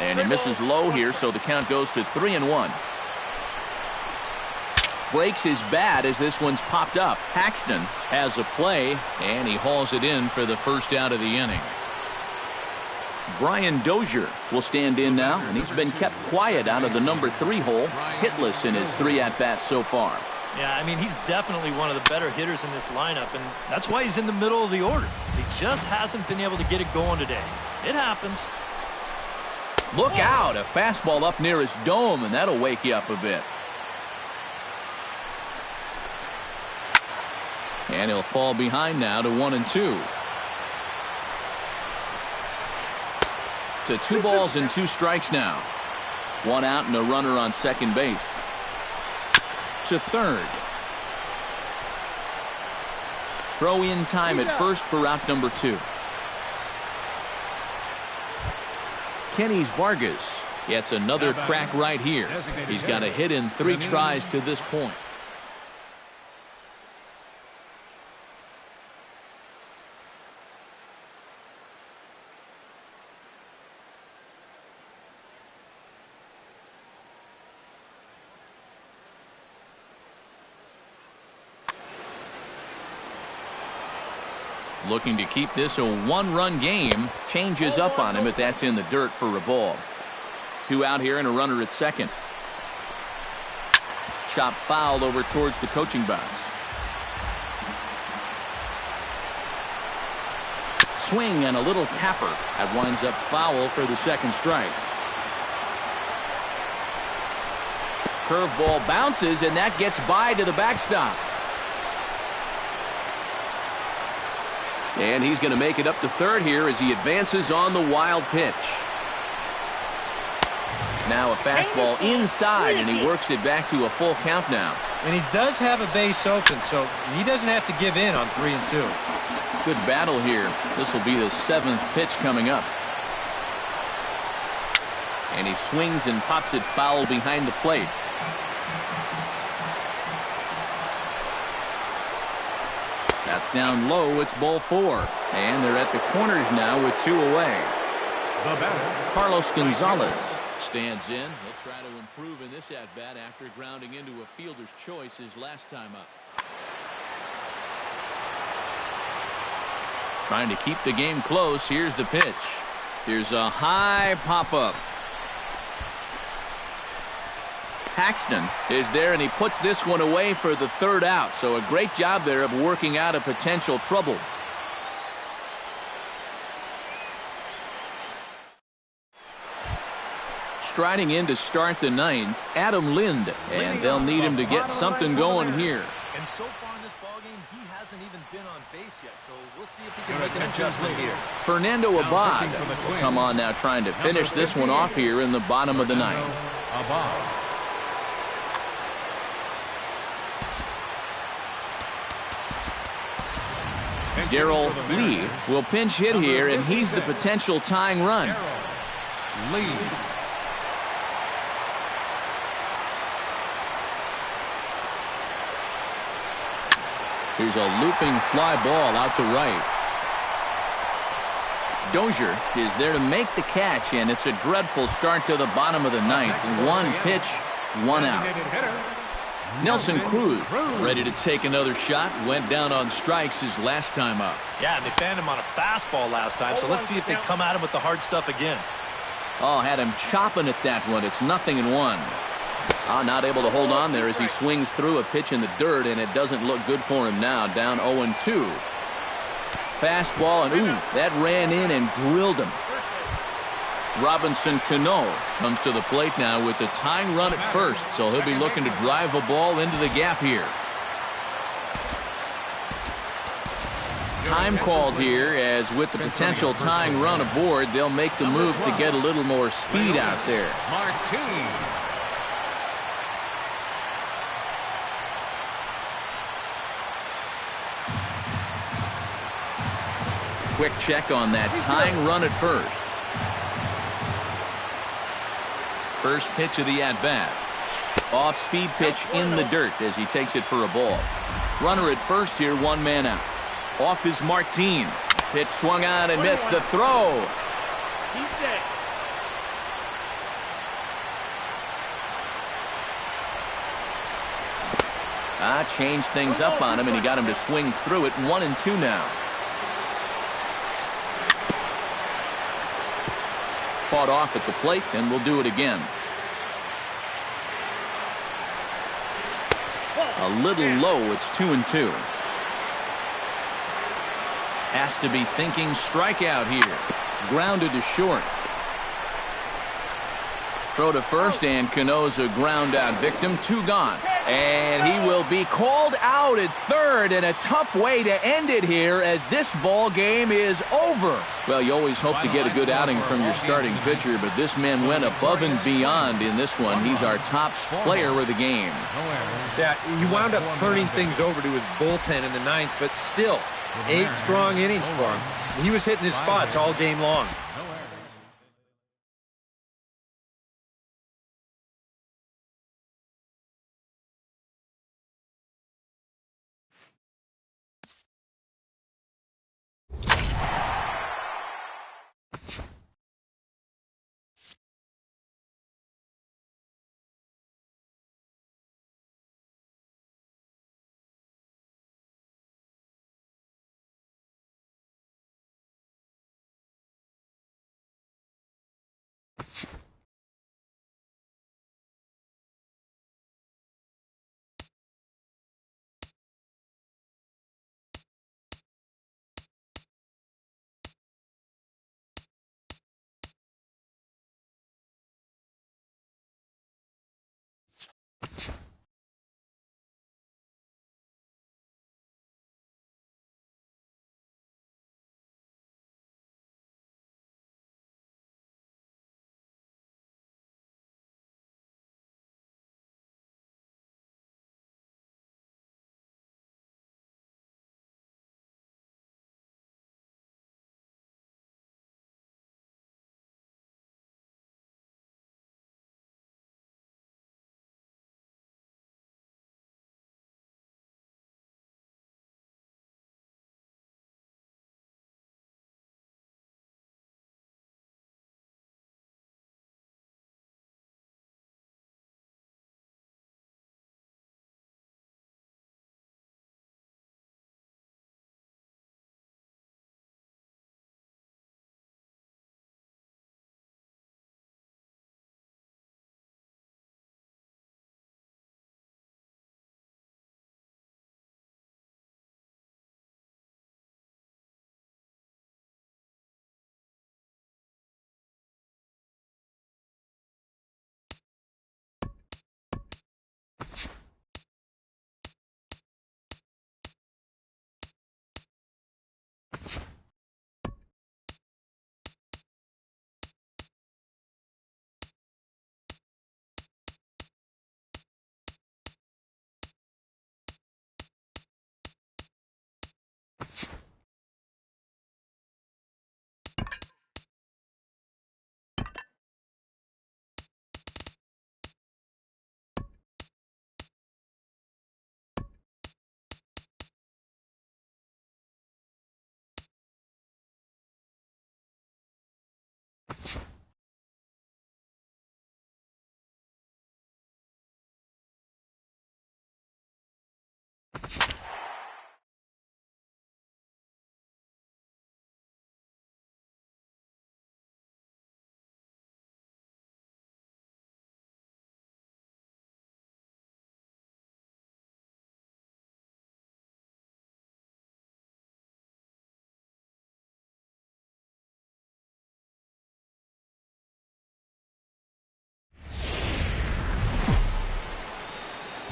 [SPEAKER 1] And he misses low here, so the count goes to 3-1. Breaks his bat as this one's popped up. Paxton has a play, and he hauls it in for the first out of the inning. Brian Dozier will stand in now, and he's been kept quiet out of the number 3 hole, hitless in his 3 at-bats so far.
[SPEAKER 3] Yeah, I mean, he's definitely one of the better hitters in this lineup, and that's why he's in the middle of the order. He just hasn't been able to get it going today. It happens.
[SPEAKER 1] Look out, a fastball up near his dome, and that'll wake you up a bit. And he'll fall behind now to 1-2. To 2 balls and 2 strikes now. 1 out and a runner on second base. To third. Throw in time at first for out number 2. Kenny's Vargas gets another crack right here. He's got a hit in 3 tries to this point. Looking to keep this a 1-run game. Changes up on him, but that's in the dirt for a ball. 2 out here and a runner at second. Chop foul over towards the coaching box. Swing and a little tapper. That winds up foul for the second strike. Curveball bounces, and that gets by to the backstop. And he's going to make it up to third here as he advances on the wild pitch. Now a fastball inside, and he works it back to a full count now.
[SPEAKER 4] And he does have a base open, so he doesn't have to give in on 3 and 2.
[SPEAKER 1] Good battle here. This will be the 7th pitch coming up. And he swings and pops it foul behind the plate. That's down low. It's ball 4. And they're at the corners now with 2 away. Carlos Gonzalez stands in. He'll try to improve in this at-bat after grounding into a fielder's choice his last time up. Trying to keep the game close. Here's the pitch. Here's a high pop-up. Paxton is there, and he puts this one away for the 3rd out. So a great job there of working out a potential trouble. Striding in to start the 9th, Adam Lind, and they'll need him to get something going here.
[SPEAKER 3] And so far in this ballgame, he hasn't even been on base yet, so we'll see if he can make an adjustment here.
[SPEAKER 1] Fernando Abad will come on now, trying to finish this one off here in the bottom of the 9th. Darrell Lee will pinch hit here, and he's the potential tying run.
[SPEAKER 2] Lee.
[SPEAKER 1] Here's a looping fly ball out to right. Dozier is there to make the catch, and it's a dreadful start to the bottom of the 9th. 1 pitch, 1 out. Nelson Cruz ready to take another shot. Went down on strikes his last time up.
[SPEAKER 3] Yeah, and they fanned him on a fastball last time, so let's see if they come at him with the hard stuff again.
[SPEAKER 1] Oh, had him chopping at that one. It's 0-1. Not able to hold on there as he swings through a pitch in the dirt, and it doesn't look good for him now. Down 0-2. Fastball, and ooh, that ran in and drilled him. Robinson Cano comes to the plate now with the tying run at first, so he'll be looking to drive a ball into the gap here. Time called here, as with the potential tying run aboard, they'll make the move to get a little more speed out there. Quick check on that tying run at first. First pitch of the at-bat. Off-speed pitch in the dirt as he takes it for a ball. Runner at first here, 1 man out. Off is Martin. Pitch swung on and missed. The throw.
[SPEAKER 5] He's set.
[SPEAKER 1] Changed things up on him, and he got him to swing through it. 1-2 now. Fought off at the plate, and we'll do it again. A little low. It's 2-2. Has to be thinking strikeout here. Grounded to short. Throw to first, and Cano's a ground out victim. 2 gone. And he will be called out at third, and a tough way to end it here as this ball game is over. Well, you always hope to get a good outing from your starting pitcher, but this man went above and beyond in this one. He's our top player of the game.
[SPEAKER 4] Yeah, he wound up turning things over to his bullpen in the ninth, but still, 8 strong innings for him. He was hitting his spots all game long.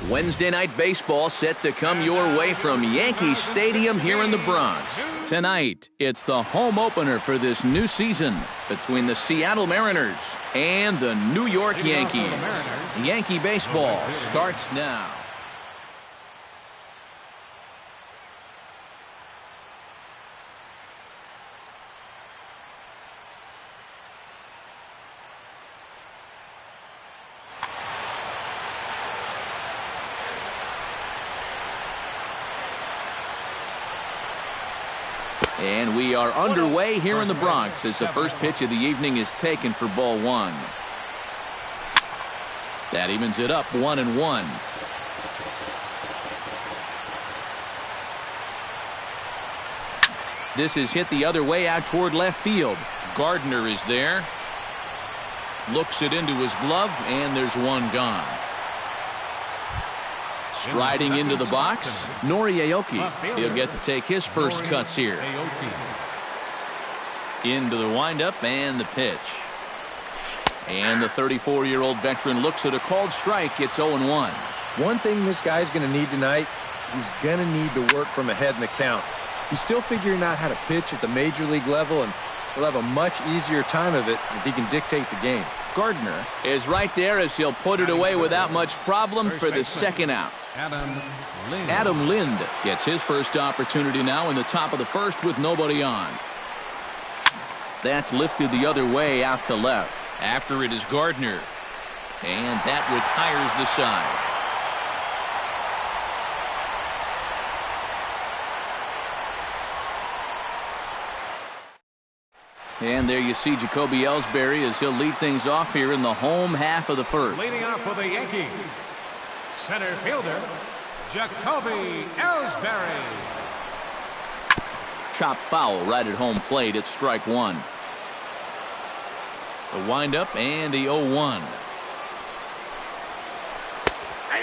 [SPEAKER 1] Wednesday night baseball set to come your way from Yankee Stadium here in the Bronx. Tonight, it's the home opener for this new season between the Seattle Mariners and the New York Yankees. Yankee baseball starts now. And we are underway here in the Bronx as the first pitch of the evening is taken for ball one. That evens it up 1-1. This is hit the other way out toward left field. Gardner is there. Looks it into his glove, and there's one gone. Striding into the box, Nori Aoki. He'll get to take his first cuts here. Into the windup and the pitch. And the 34-year-old veteran looks at a called strike. It's 0-1.
[SPEAKER 4] One thing this guy's going to need tonight, he's going to need to work from ahead in the count. He's still figuring out how to pitch at the major league level, and he'll have a much easier time of it if he can dictate the game.
[SPEAKER 1] Gardner is right there as he'll put it away without much problem for the second out. Adam Lind gets his first opportunity now in the top of the first with nobody on. That's lifted the other way out to left. After it is Gardner. And that retires the side. And there you see Jacoby Ellsbury as he'll lead things off here in the home half of the first.
[SPEAKER 2] Leading off for the Yankees, center fielder, Jacoby Ellsbury.
[SPEAKER 1] Chop foul right at home plate. It's strike one. The windup and the 0-1.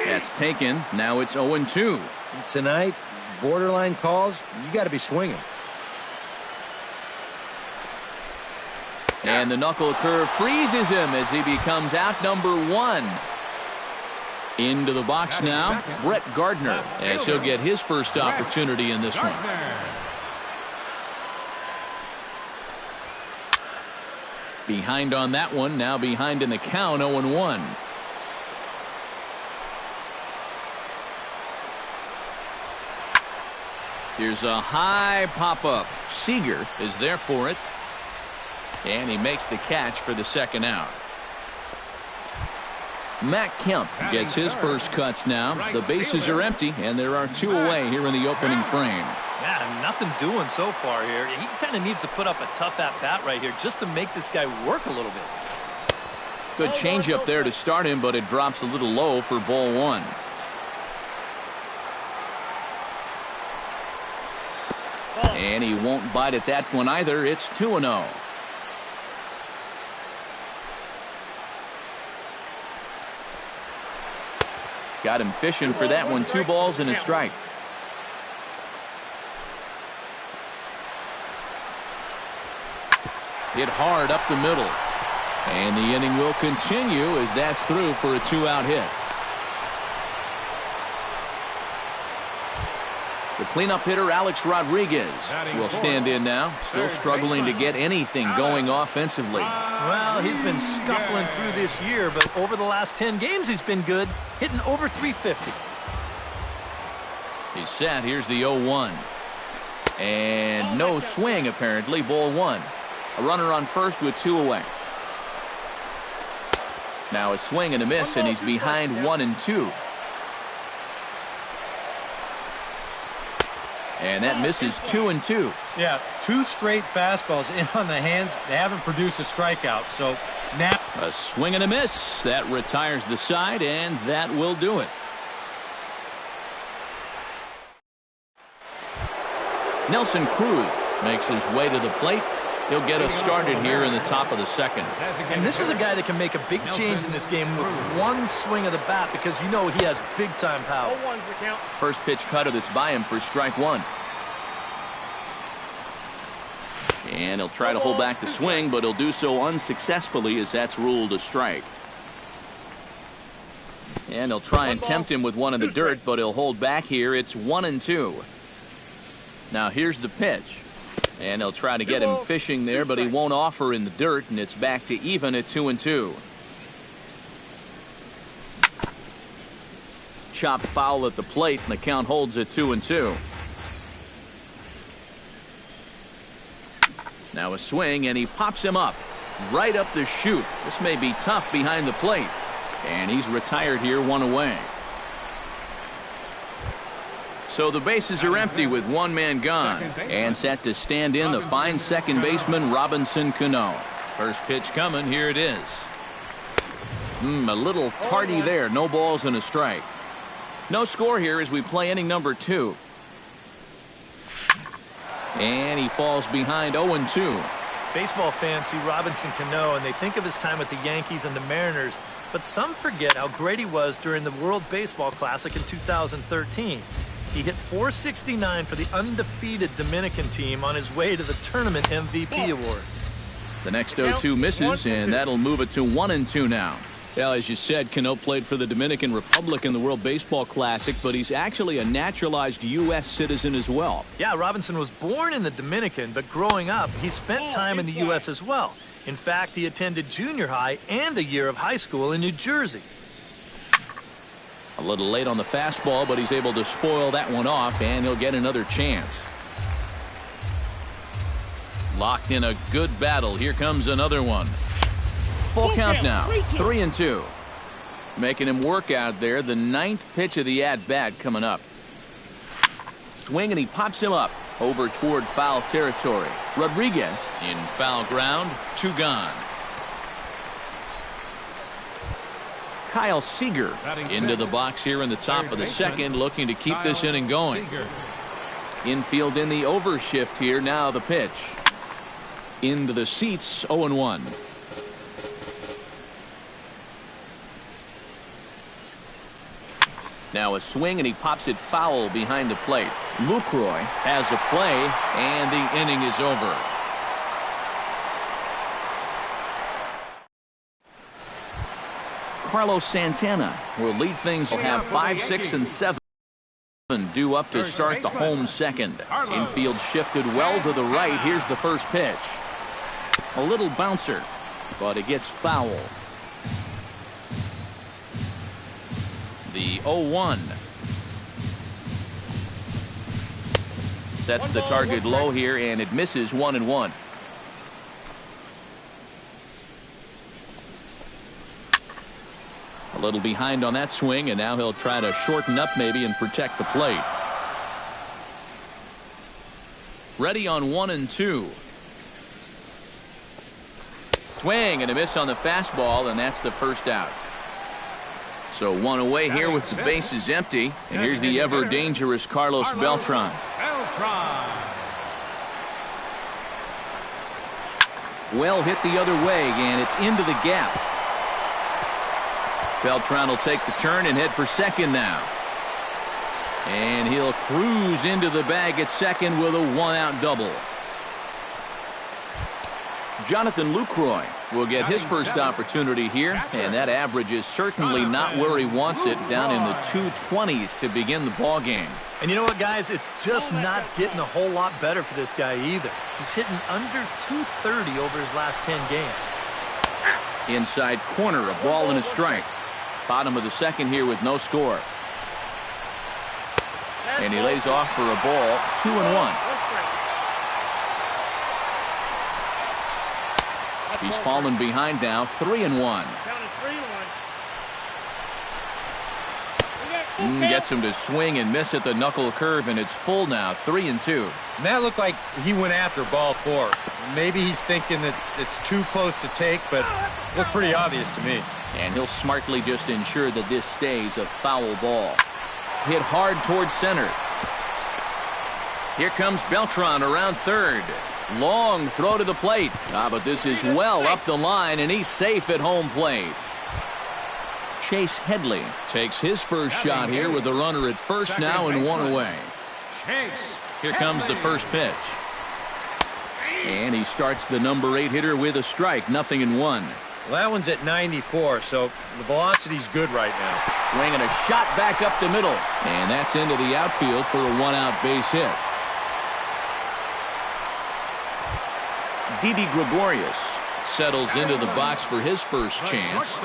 [SPEAKER 1] That's taken. Now it's 0-2.
[SPEAKER 4] Tonight, borderline calls, you got to be swinging.
[SPEAKER 1] And the knuckle curve freezes him as he becomes out number one. Into the box now, Brett Gardner, as he'll get his first opportunity in this one. Behind on that one, now behind in the count, 0-1. Here's a high pop-up. Seager is there for it. And he makes the catch for the second out. Matt Kemp gets his first cuts now. The bases are empty, and there are two away here in the opening frame.
[SPEAKER 3] Yeah, nothing doing so far here. He kind of needs to put up a tough at-bat right here just to make this guy work a little bit.
[SPEAKER 1] Good changeup there to start him, but it drops a little low for ball one. And he won't bite at that one either. It's 2-0. Got him fishing for that one. 2 balls and a strike. Hit hard up the middle. And the inning will continue as that's through for a 2-out hit. The cleanup hitter, Alex Rodriguez, will stand in now. Still struggling to get anything going offensively.
[SPEAKER 3] Well, he's been scuffling through this year, but over the last 10 games, he's been good, hitting over 350.
[SPEAKER 1] He's set. Here's the 0-1. And no swing, apparently. Ball one. A runner on first with 2 away. Now a swing and a miss, and he's behind 1-2. And that misses 2-2.
[SPEAKER 4] Yeah, 2 straight fastballs in on the hands. They haven't produced a strikeout. So now
[SPEAKER 1] a swing and a miss. That retires the side, and that will do it. Nelson Cruz makes his way to the plate. He'll get us started here in the top of the second.
[SPEAKER 3] And this is a guy that can make a big change in this game with one swing of the bat because you know he has big-time power.
[SPEAKER 1] First pitch cutter that's by him for strike one. And he'll try to hold back the swing, but he'll do so unsuccessfully as that's ruled a strike. And he'll try and tempt him with one in the dirt, but he'll hold back here. It's 1-2. Now here's the pitch. And he'll try to get him fishing there, but he won't offer in the dirt, and it's back to even at 2-2. Chopped foul at the plate, and the count holds at 2-2. Now a swing, and he pops him up. Right up the chute. This may be tough behind the plate. And he's retired here, 1 away. So the bases are empty with 1 man gone. And set to stand in the fine second baseman, Robinson Cano. First pitch coming. Here it is. A little tardy there. No balls and a strike. No score here as we play inning number 2. And he falls behind 0-2.
[SPEAKER 3] Baseball fans see Robinson Cano and they think of his time with the Yankees and the Mariners, but some forget how great he was during the World Baseball Classic in 2013. He hit .469 for the undefeated Dominican team on his way to the tournament MVP award.
[SPEAKER 1] The next 0-2 misses, and that'll move it to 1-2 now. Well, as you said, Cano played for the Dominican Republic in the World Baseball Classic, but he's actually a naturalized U.S. citizen as well.
[SPEAKER 3] Yeah, Robinson was born in the Dominican, but growing up, he spent time in the U.S. as well. In fact, he attended junior high and a year of high school in New Jersey.
[SPEAKER 1] A little late on the fastball, but he's able to spoil that one off, and he'll get another chance. Locked in a good battle. Here comes another one. Full count now, 3-2. Making him work out there. The 9th pitch of the at-bat coming up. Swing, and he pops him up over toward foul territory. Rodriguez in foul ground, 2 gone. Kyle Seager into the box here in the top of the second, looking to keep this inning going. Infield in the overshift here. Now the pitch. Into the seats, 0-1. Now a swing, and he pops it foul behind the plate. Lucroy has a play, and the inning is over. Carlos Santana will lead things. Will have 5, 6, and 7 due up to start the home second. Infield shifted well to the right. Here's the first pitch. A little bouncer, but it gets foul. The 0-1. Sets the target low here, and it misses 1-1. A little behind on that swing, and now he'll try to shorten up maybe and protect the plate. Ready on 1-2. Swing and a miss on the fastball, and that's the first out. So 1 away here with the bases empty. And here's the ever-dangerous Carlos Beltran. Well hit the other way, and it's into the gap. Beltran will take the turn and head for second now. And he'll cruise into the bag at second with a 1-out double. Jonathan Lucroy will get his first opportunity here, and that average is certainly not where he wants it, down in the 220s to begin the ball game.
[SPEAKER 3] And you know what, guys? It's just not getting a whole lot better for this guy either. He's hitting under 230 over his last 10 games.
[SPEAKER 1] Inside corner, a ball and a strike. Bottom of the second here with no score. And he lays off for a ball, 2-1. He's fallen behind now, 3-1. Gets him to swing and miss at the knuckle curve, and it's full now, 3-2.
[SPEAKER 4] And that looked like he went after ball 4. Maybe he's thinking that it's too close to take, but looked pretty obvious to me.
[SPEAKER 1] And he'll smartly just ensure that this stays a foul ball. Hit hard towards center. Here comes Beltran around third. Long throw to the plate. But this is well up the line, and he's safe at home plate. Chase Headley takes his first shot here with the runner at first now and 1 away. Here comes the first pitch. And he starts the number 8 hitter with a strike, 0-1.
[SPEAKER 4] Well, that one's at 94, so the velocity's good right now.
[SPEAKER 1] Swinging a shot back up the middle. And that's into the outfield for a 1-out base hit. Didi Gregorius settles into the box for his first chance.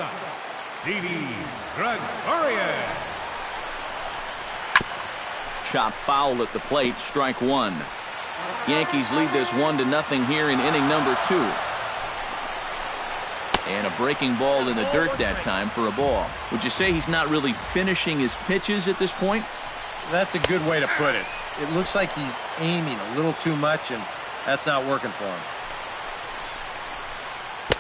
[SPEAKER 2] Didi Gregorius.
[SPEAKER 1] Chop foul at the plate, strike 1. Yankees lead this 1-0 here in inning number 2. And a breaking ball in the dirt that time for a ball. Would you say he's not really finishing his pitches at this point?
[SPEAKER 4] That's a good way to put it. It looks like he's aiming a little too much, and that's not working for him.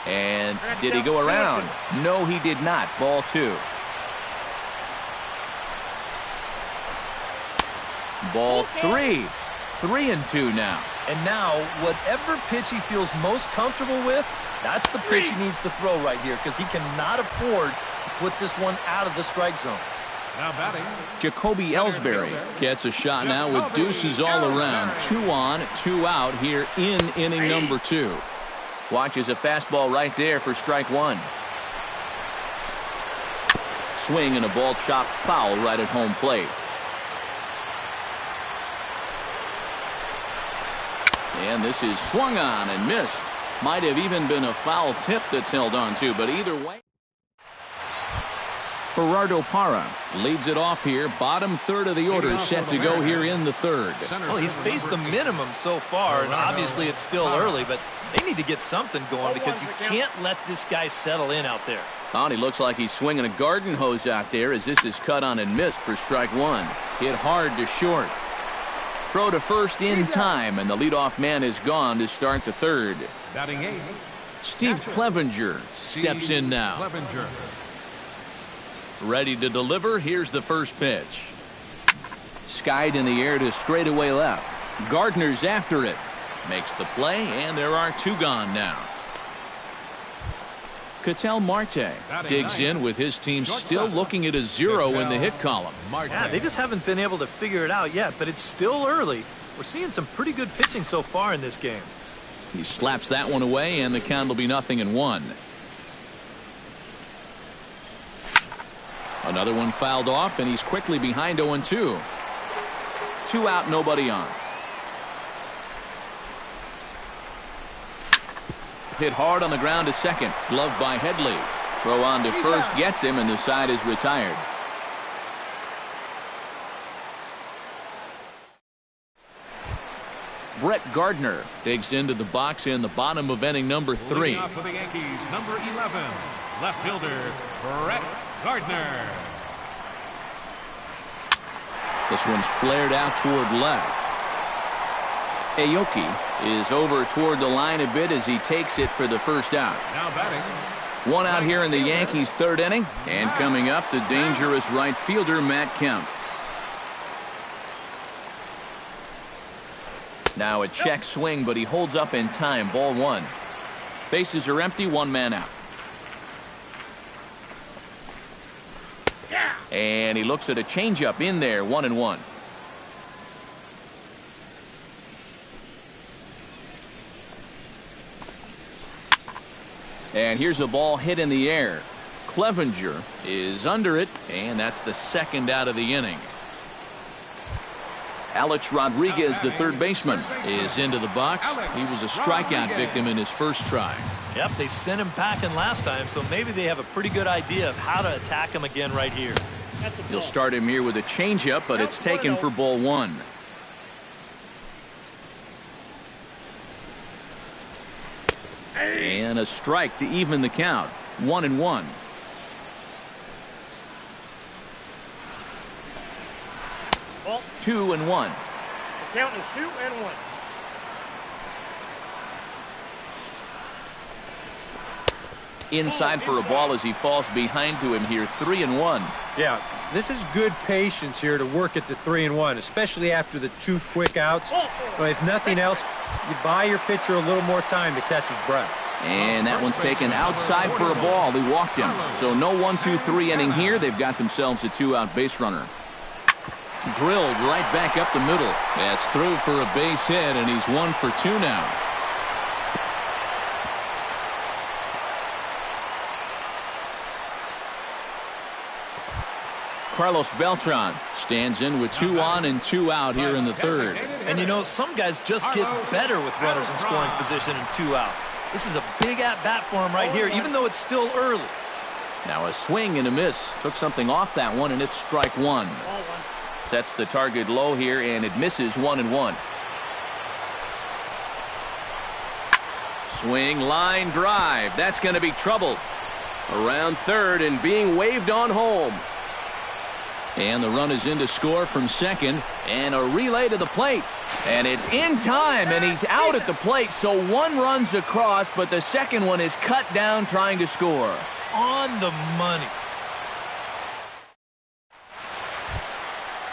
[SPEAKER 1] And did he go around? No, he did not. Ball 2. Ball 3. 3-2 now.
[SPEAKER 3] And now, whatever pitch he feels most comfortable with, that's the pitch he needs to throw right here, because he cannot afford to put this one out of the strike zone.
[SPEAKER 2] Now batting,
[SPEAKER 1] Jacoby Ellsbury gets a shot now with deuces all around. 2 on, 2 out here in inning number 2. Watches a fastball right there for strike 1. swing and a ball chopped foul right at home plate. And this is swung on and missed. Might have even been a foul tip that's held on to, but either way. Gerardo Parra leads it off here. Bottom third of the order set to go here in the third.
[SPEAKER 3] Well, he's faced the minimum so far, and obviously it's still early, but they need to get something going because you can't let this guy settle in out there.
[SPEAKER 1] He looks like he's swinging a garden hose out there as this is cut on and missed for strike one. Hit hard to short. Throw to first in time, and the leadoff man is gone to start the third.
[SPEAKER 2] Batting eighth,
[SPEAKER 1] Steve Clevenger steps in now.
[SPEAKER 2] Clevenger.
[SPEAKER 1] Ready to deliver. Here's the first pitch. Skied in the air to straightaway left. Gardner's after it. Makes the play, and there are two gone now. Ketel Marte digs in with his team still looking at a 0 in the hit column.
[SPEAKER 3] Yeah, they just haven't been able to figure it out yet, but it's still early. We're seeing some pretty good pitching so far in this game.
[SPEAKER 1] He slaps that one away, and the count will be 0-1. Another one fouled off, and he's quickly behind 0-2. 2 out, nobody on. Hit hard on the ground to second. Gloved by Headley. Throw on to first gets him, and the side is retired. Brett Gardner digs into the box in the bottom of inning number 3.
[SPEAKER 2] Leading off for the Yankees, number 11, left fielder Brett Gardner.
[SPEAKER 1] This one's flared out toward left. Aoki is over toward the line a bit as he takes it for the first out.
[SPEAKER 2] Now batting.
[SPEAKER 1] 1 out here in the Yankees' third inning. And coming up, the dangerous right fielder, Matt Kemp. Now a check swing, but he holds up in time. Ball 1. Bases are empty, 1 man out. And he looks at a changeup in there, 1-1. And here's a ball hit in the air. Clevenger is under it, and that's the second out of the inning. Alex Rodriguez, the third baseman, is into the box. He was a strikeout victim in his first try.
[SPEAKER 3] Yep, they sent him packing last time, so maybe they have a pretty good idea of how to attack him again right here.
[SPEAKER 1] He'll start him here with a changeup, but it's taken for ball 1. And a strike to even the count. 1-1.
[SPEAKER 5] Ball.
[SPEAKER 1] 2-1.
[SPEAKER 5] The count is 2-1.
[SPEAKER 1] Inside for a ball as he falls behind to him here. 3-1.
[SPEAKER 4] Yeah, this is good patience here to work at the 3-1, especially after the 2 quick outs. But if nothing else, you buy your pitcher a little more time to catch his breath.
[SPEAKER 1] And that one's taken outside for a ball. He walked him. So no 1-2-3 inning here. They've got themselves a 2-out base runner. Drilled right back up the middle. That's through for a base hit, and he's 1 for 2 now. Carlos Beltran stands in with 2 on and 2 out here in the third.
[SPEAKER 3] And you know, some guys just get better with runners in scoring position and 2 outs. This is a big at-bat for him right here, even though it's still early.
[SPEAKER 1] Now a swing and a miss. Took something off that one, and it's strike 1. Sets the target low here, and it misses. 1-1. Swing, line drive. That's going to be trouble. Around third and being waved on home. And the run is in to score from second, and a relay to the plate. And it's in time, and he's out at the plate, so 1 run's across, but the second one is cut down trying to score.
[SPEAKER 3] On the money.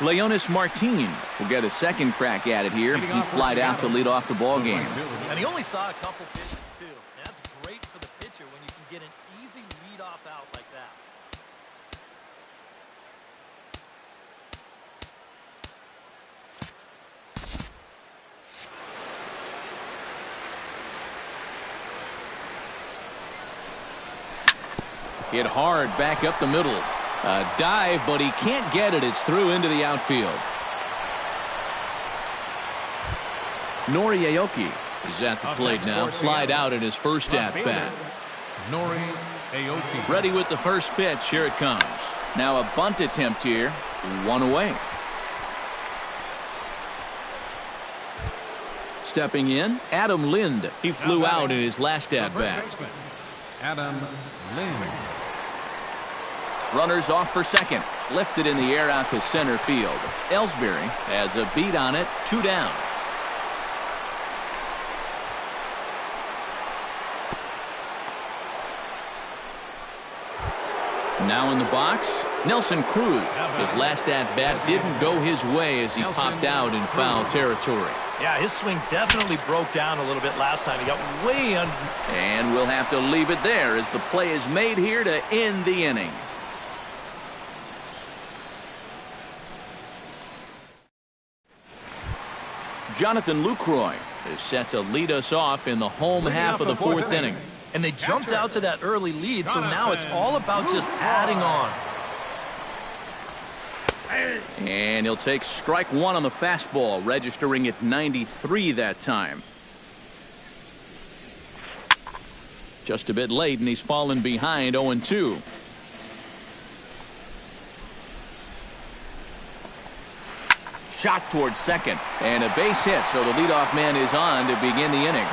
[SPEAKER 1] Leonis Martin will get a second crack at it here. He flied out to lead off the ball game.
[SPEAKER 3] And he only saw a couple pitches, too. That's great for the pitcher when you can get an easy leadoff out like that.
[SPEAKER 1] Hit hard back up the middle. A dive, but he can't get it. It's through into the outfield. Nori Aoki is at the plate now. Flied out in his first at-bat.
[SPEAKER 2] Nori Aoki.
[SPEAKER 1] Ready with the first pitch. Here it comes. Now a bunt attempt here. One away. Stepping in, Adam Lind. He flew out in his last at-bat.
[SPEAKER 2] Adam Lind.
[SPEAKER 1] Runners off for second. Lifted in the air out to center field. Ellsbury has a beat on it. 2 down. Now in the box, Nelson Cruz. His last at-bat didn't go his way as he popped out in foul territory.
[SPEAKER 3] Yeah, his swing definitely broke down a little bit last time. He got way under.
[SPEAKER 1] And we'll have to leave it there as the play is made here to end the inning. Jonathan Lucroy is set to lead us off in the home half of the fourth inning.
[SPEAKER 3] And they jumped out to that early lead, so now it's all about just adding on.
[SPEAKER 1] And he'll take strike one on the fastball, registering at 93 that time. Just a bit late, and he's fallen behind 0-2. Shot towards second, and a base hit, so the leadoff man is on to begin the inning.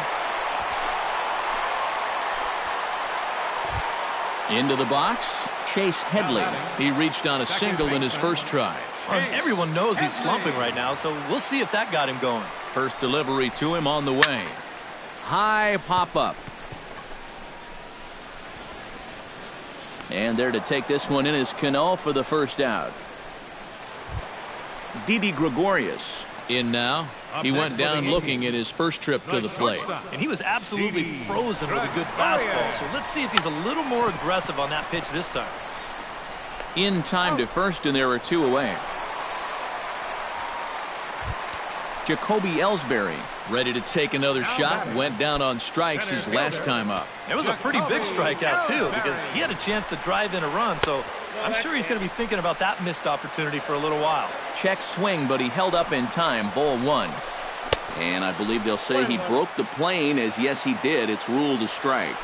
[SPEAKER 1] Into the box, Chase Headley. He reached on a single in his first try.
[SPEAKER 3] Everyone knows he's slumping right now, so we'll see if that got him going.
[SPEAKER 1] First delivery to him on the way. High pop-up. And there to take this one in is Cano for the first out. Didi Gregorius in now. He went down looking at his first trip to the plate.
[SPEAKER 3] And he was absolutely frozen with a good fastball. So let's see if he's a little more aggressive on that pitch this time.
[SPEAKER 1] In time to first, and there are 2 away. Jacoby Ellsbury ready to take another shot. Went down on strikes his last time up.
[SPEAKER 3] It was a pretty big strikeout, too, because he had a chance to drive in a run. So I'm sure he's going to be thinking about that missed opportunity for a little while.
[SPEAKER 1] Check swing, but he held up in time. Ball 1. And I believe they'll say he broke the plane, as yes, he did. It's ruled a strike.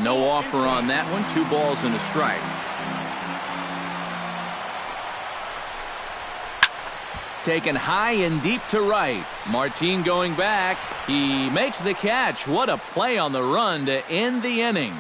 [SPEAKER 1] No offer on that one. 2 balls and a strike. Taken high and deep to right. Martin going back. He makes the catch. What a play on the run to end the inning.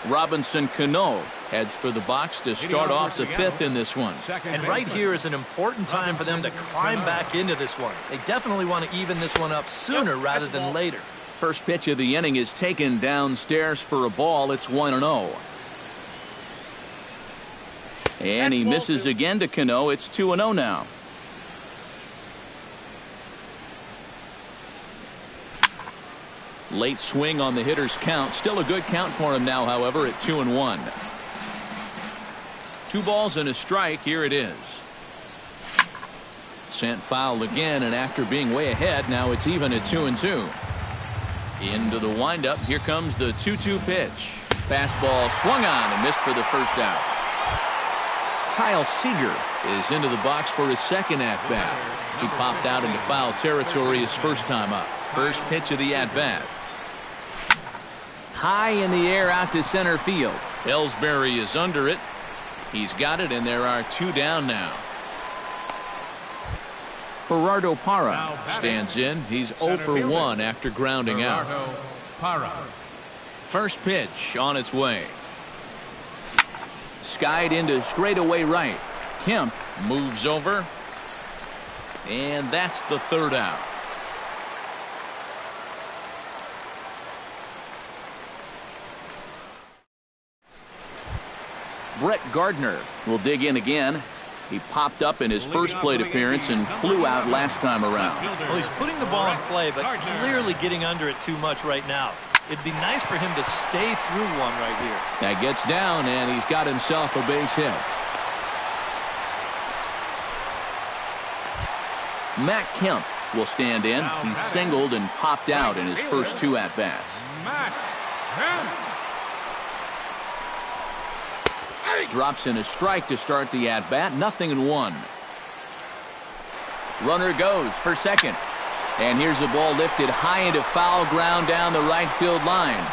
[SPEAKER 1] Robinson Cano heads for the box to start off the 5th in this one.
[SPEAKER 3] And right here is an important time for them to climb back into this one. They definitely want to even this one up sooner rather than later.
[SPEAKER 1] First pitch of the inning is taken downstairs for a ball. It's 1-0. And he misses again to Cano. It's 2-0 now. Late swing on the hitter's count. Still a good count for him now, however, at 2-1. 2 balls and a strike. Here it is. Sent foul again, and after being way ahead, now it's even at 2-2. Into the windup. Here comes the 2-2 pitch. Fastball swung on and missed for the first out. Kyle Seager is into the box for his second at-bat. He popped out into foul territory his first time up. First pitch of the at-bat. High in the air out to center field. Ellsbury is under it. He's got it, and there are 2 down now. Gerardo Parra stands in. He's 0 for 1 after grounding out. First pitch on its way. Skied into straightaway right. Kemp moves over. And that's the 3rd out. Brett Gardner will dig in again. He popped up in his first plate appearance and flew out last time around.
[SPEAKER 3] Well, he's putting the ball in play, but clearly getting under it too much right now. It'd be nice for him to stay through one right here.
[SPEAKER 1] That gets down, and he's got himself a base hit. Matt Kemp will stand in. He singled and popped out in his first 2 at-bats. Drops in a strike to start the at-bat. 0-1. Runner goes for second. And here's a ball lifted high into foul ground down the right field line.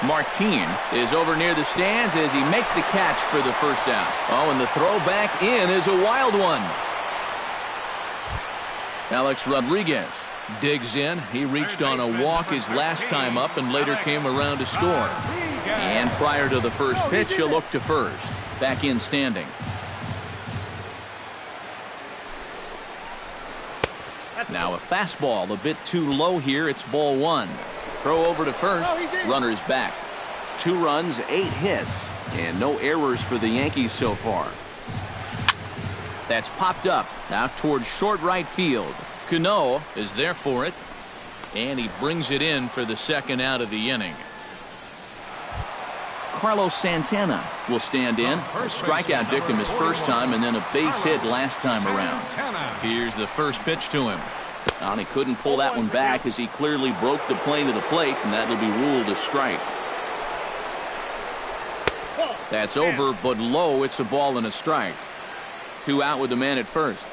[SPEAKER 1] Martin is over near the stands as he makes the catch for the first down. Oh, and the throw back in is a wild one. Alex Rodriguez digs in. He reached on a walk his last time up and later came around to score. And prior to the first pitch, he'll look to first. Back in standing. Now a fastball a bit too low here. It's ball 1. Throw over to first. Runner's back. 2 runs, 8 hits, and no errors for the Yankees so far. That's popped up out towards short right field. Cano is there for it, and he brings it in for the second out of the inning. Carlos Santana will stand in. A strikeout victim his first time and then a base hit last time around. Here's the first pitch to him. And he couldn't pull that one back as he clearly broke the plane of the plate, and that'll be ruled a strike. That's over, but low. It's a ball and a strike. 2 out with the man at first.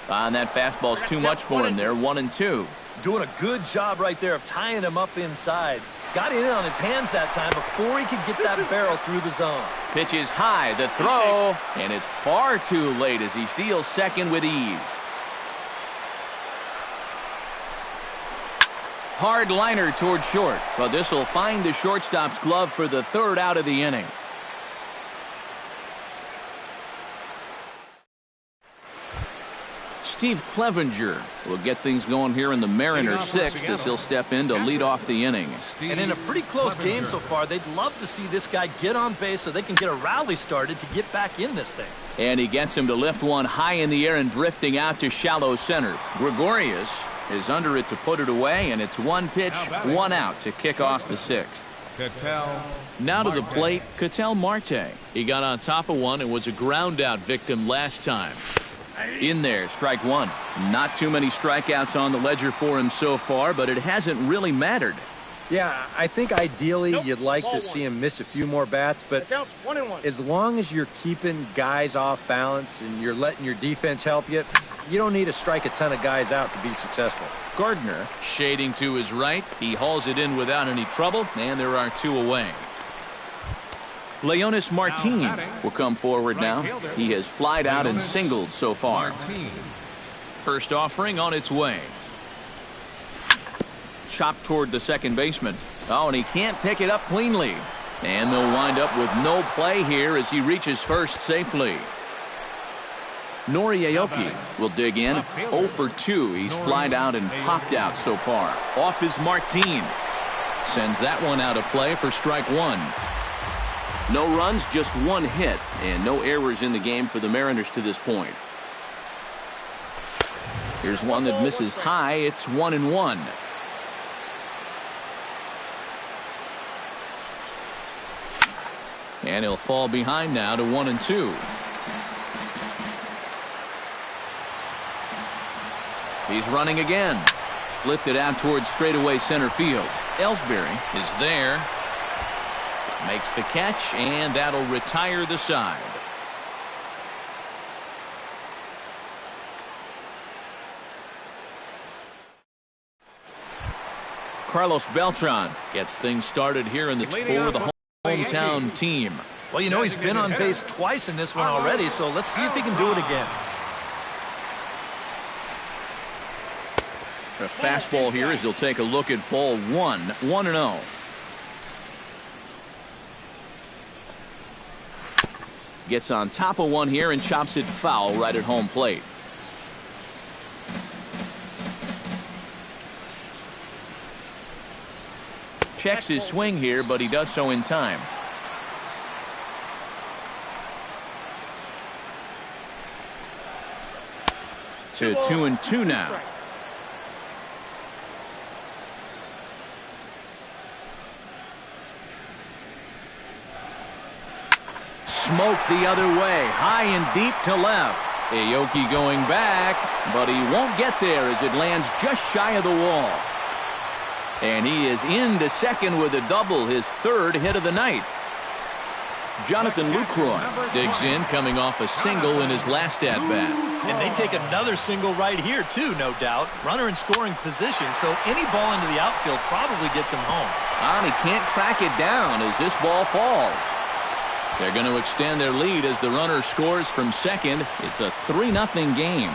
[SPEAKER 1] And that fastball's too much for him there. 1-2.
[SPEAKER 3] Doing a good job right there of tying him up inside. Got in on his hands that time before he could get that barrel through the zone.
[SPEAKER 1] Pitch is high, the throw, and it's far too late as he steals second with ease. Hard liner toward short, but this will find the shortstop's glove for the 3rd out of the inning. Steve Clevenger will get things going here in the Mariners 6th as he'll step in to lead off the inning.
[SPEAKER 3] And in a pretty close game so far, they'd love to see this guy get on base so they can get a rally started to get back in this thing.
[SPEAKER 1] And he gets him to lift one high in the air and drifting out to shallow center. Gregorius is under it to put it away, and it's 1 pitch, 1 out to kick off the 6th. Now to the plate, Ketel Marte. He got on top of one and was a ground out victim last time. In there, strike 1. Not too many strikeouts on the ledger for him so far, but it hasn't really mattered.
[SPEAKER 4] Yeah, I think ideally you'd like to see him miss a few more bats, but as long as you're keeping guys off balance and you're letting your defense help you, you don't need to strike a ton of guys out to be successful.
[SPEAKER 1] Gardner shading to his right. He hauls it in without any trouble, and there are 2 away. Leonis Martin will come forward now. He has flied out and singled so far. First offering on its way. Chopped toward the second baseman. Oh, and he can't pick it up cleanly. And they'll wind up with no play here as he reaches first safely. Nori Aoki will dig in. 0 for 2. He's flied out and popped out so far. Off is Martin. Sends that one out of play for strike 1. No runs, just 1 hit, and no errors in the game for the Mariners to this point. Here's one that misses high. It's 1-1. And he'll fall behind now to 1-2. He's running again. Lifted out towards straightaway center field. Ellsbury is there. Makes the catch, and that'll retire the side. Carlos Beltran gets things started here in the for the hometown team.
[SPEAKER 3] Well, you know, he's been on base twice in this one already, so let's see if he can do it again.
[SPEAKER 1] A fastball here as he'll take a look at ball 1, 1-0. Gets on top of one here and chops it foul right at home plate. Checks his swing here, but he does so in time. To 2-2 now. Smoke the other way, high and deep to left. Aoki going back, but he won't get there as it lands just shy of the wall. And he is into second with a double, his third hit of the night. Jonathan Lucroy digs in, coming off a single in his last at-bat.
[SPEAKER 3] And they take another single right here, too, no doubt. Runner in scoring position, so any ball into the outfield probably gets him home.
[SPEAKER 1] And he can't track it down as this ball falls. They're going to extend their lead as the runner scores from second. It's a 3-0 game.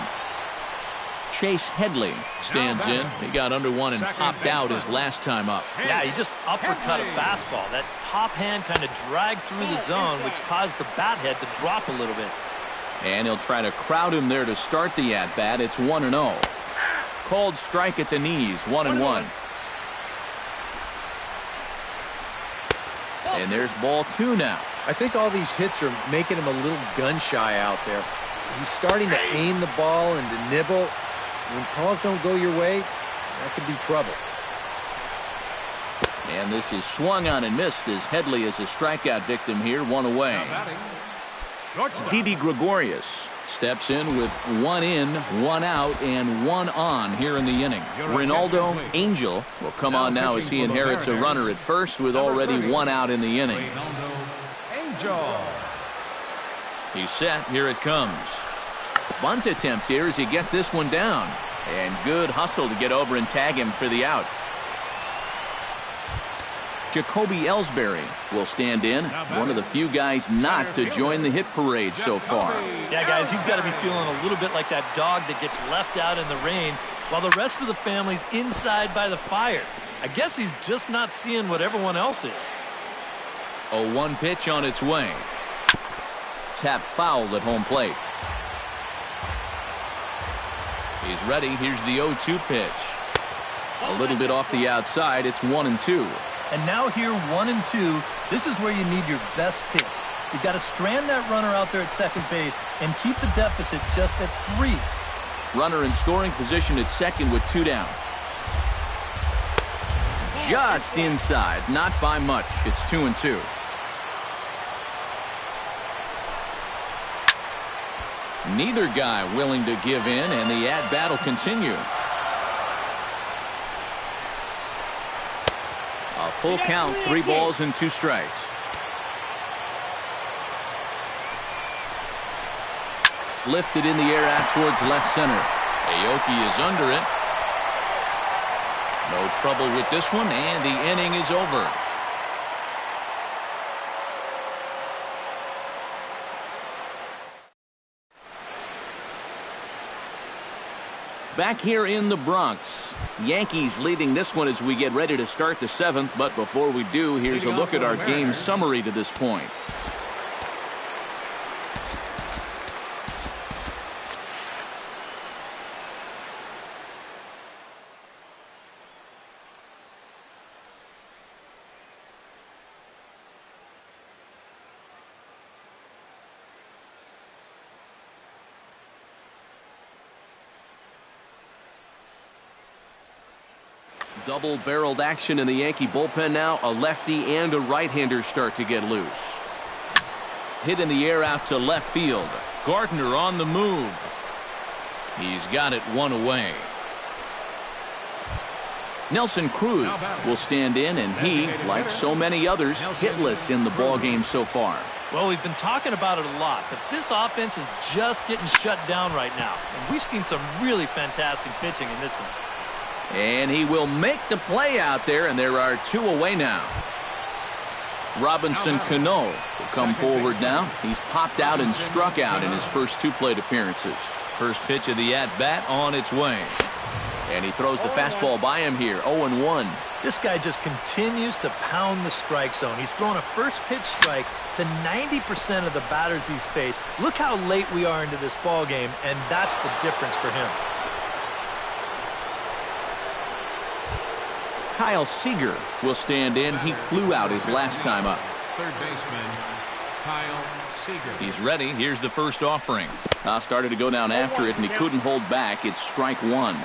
[SPEAKER 1] Chase Headley stands in. He got under one and popped out his last time up.
[SPEAKER 3] Yeah, he just uppercut a fastball. That top hand kind of dragged through the zone, which caused the bat head to drop a little bit.
[SPEAKER 1] And he'll try to crowd him there to start the at-bat. It's 1-0. Called strike at the knees, 1-1. And there's ball 2 now.
[SPEAKER 4] I think all these hits are making him a little gun-shy out there. He's starting to aim the ball and to nibble. When calls don't go your way, that could be trouble.
[SPEAKER 1] And this is swung on and missed as Headley is a strikeout victim here, 1 away. Didi Gregorius steps in with 1 in, 1 out, and 1 on here in the inning. Ronaldo Angel will come on now as he inherits a runner at first with already 1 out in the inning. He's set. Here it comes. Bunt attempt here as he gets this one down. And good hustle to get over and tag him for the out. Jacoby Ellsbury will stand in. One of the few guys not to join the hit parade so far.
[SPEAKER 3] Yeah, guys, he's got to be feeling a little bit like that dog that gets left out in the rain while the rest of the family's inside by the fire. I guess he's just not seeing what everyone else is.
[SPEAKER 1] A 1 pitch on its way. Tap foul at home plate. He's ready. Here's the 0-2 pitch. A little bit off the outside. It's 1-2.
[SPEAKER 3] And now here, 1-2. This is where you need your best pitch. You've got to strand that runner out there at second base and keep the deficit just at 3.
[SPEAKER 1] Runner in scoring position at second with 2 down. Just inside. Not by much. It's 2-2. Neither guy willing to give in, and the at-bat will continue. A full count, 3 balls and 2 strikes. Lifted in the air out towards left center. Aoki is under it. No trouble with this one, and the inning is over. Back here in the Bronx, Yankees leading this one as we get ready to start the 7th. But before we do, here's a look at our game summary to this point. Double-barreled action in the Yankee bullpen now. A lefty and a right-hander start to get loose. Hit in the air out to left field. Gardner on the move. He's got it 1 away. Nelson Cruz will stand in, and he, like so many others, hitless in the ballgame so far.
[SPEAKER 3] Well, we've been talking about it a lot, but this offense is just getting shut down right now. And we've seen some really fantastic pitching in this one.
[SPEAKER 1] And he will make the play out there, and there are 2 away now. Robinson Cano will come forward now. He's popped out and struck out in his first 2 plate appearances. First pitch of the at-bat on its way. And he throws the fastball by him here, 0-1.
[SPEAKER 3] This guy just continues to pound the strike zone. He's thrown a first pitch strike to 90% of the batters he's faced. Look how late we are into this ball game, and that's the difference for him.
[SPEAKER 1] Kyle Seager will stand in. He flew out his last time up.
[SPEAKER 2] Third baseman, Kyle Seager.
[SPEAKER 1] He's ready. Here's the first offering. Started to go down after it, and he couldn't hold back. It's strike 1.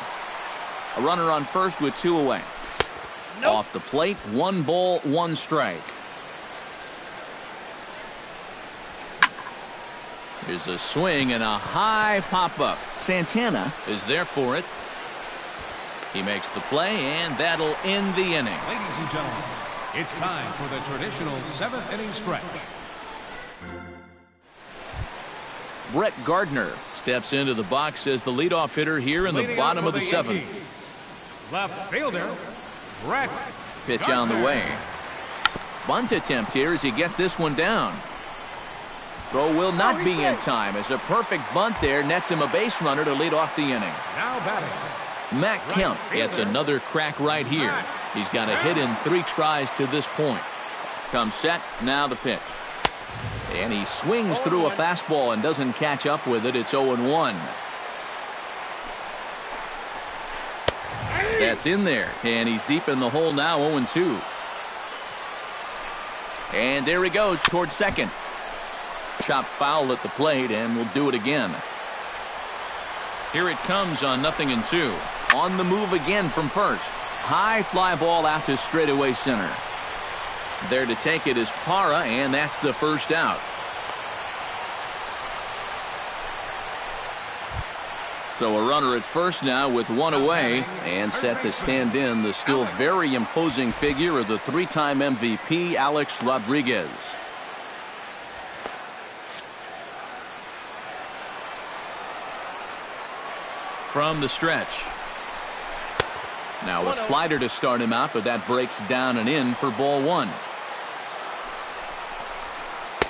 [SPEAKER 1] A runner on first with 2 away. Nope. Off the plate, 1 ball, 1 strike. Here's a swing and a high pop-up. Santana is there for it. He makes the play, and that'll end the inning.
[SPEAKER 2] Ladies and gentlemen, it's time for the traditional 7th inning stretch.
[SPEAKER 1] Brett Gardner steps into the box as the leadoff hitter here in the bottom of the 7th.
[SPEAKER 2] Left fielder, Brett
[SPEAKER 1] Pitch
[SPEAKER 2] Gardner.
[SPEAKER 1] on the way. Bunt attempt here as he gets this one down. Throw will not be in time as a perfect bunt there nets him a base runner to lead off the inning.
[SPEAKER 2] Now batting,
[SPEAKER 1] Matt Kemp gets another crack right here. He's got a hit in 3 tries to this point. Comes set, now the pitch. And he swings through a fastball and doesn't catch up with it. It's 0-1. That's in there, and he's deep in the hole now, 0-2. And there he goes towards second. Chopped foul at the plate, and we'll do it again. Here it comes on 0-2. On the move again from first. High fly ball out to straightaway center. There to take it is Parra, and that's the first out. So a runner at first now with 1 away, and set to stand in the still very imposing figure of the 3-time MVP, Alex Rodriguez. From the stretch. Now a slider to start him out, but that breaks down and in for ball 1.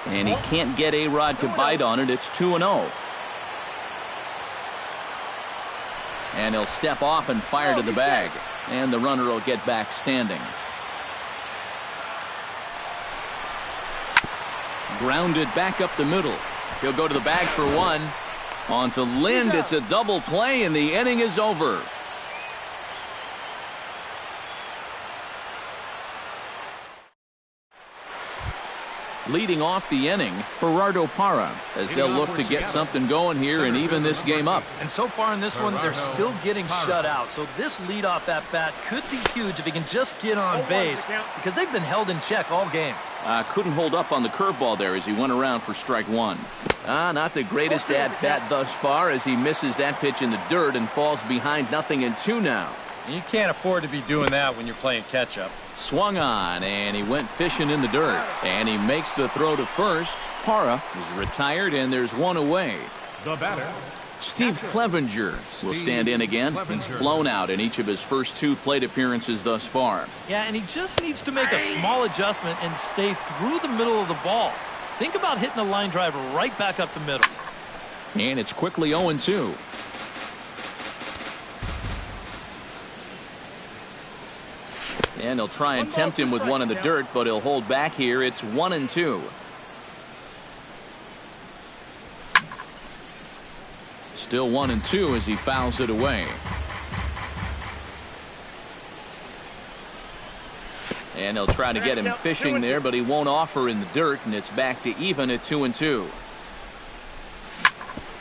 [SPEAKER 1] And he can't get A-Rod to bite on it. It's 2-0. And he'll step off and fire to the bag. And the runner will get back standing. Grounded back up the middle. He'll go to the bag for 1. On to Lind. It's a double play, and the inning is over. Leading off the inning, Gerardo Parra, as they'll look to get something going here and even this game up.
[SPEAKER 3] And so far in this one, they're still getting shut out. So this leadoff at-bat could be huge if he can just get on base, because they've been held in check all game.
[SPEAKER 1] Couldn't hold up on the curveball there as he went around for strike 1. Not the greatest at-bat thus far as he misses that pitch in the dirt and falls behind 0-2 now.
[SPEAKER 4] You can't afford to be doing that when you're playing catch-up.
[SPEAKER 1] Swung on, and he went fishing in the dirt. And he makes the throw to first. Parra is retired, and there's 1 away.
[SPEAKER 2] the batter,
[SPEAKER 1] Steve Clevenger will stand in again. He's flown out in each of his first 2 plate appearances thus far.
[SPEAKER 3] Yeah, and he just needs to make a small adjustment and stay through the middle of the ball. Think about hitting a line drive right back up the middle.
[SPEAKER 1] And it's quickly 0-2. And he'll try and tempt him with one in the dirt, but he'll hold back here. It's 1-2. Still 1-2 as he fouls it away. And he'll try to get him fishing there, but he won't offer in the dirt, and it's back to even at 2-2.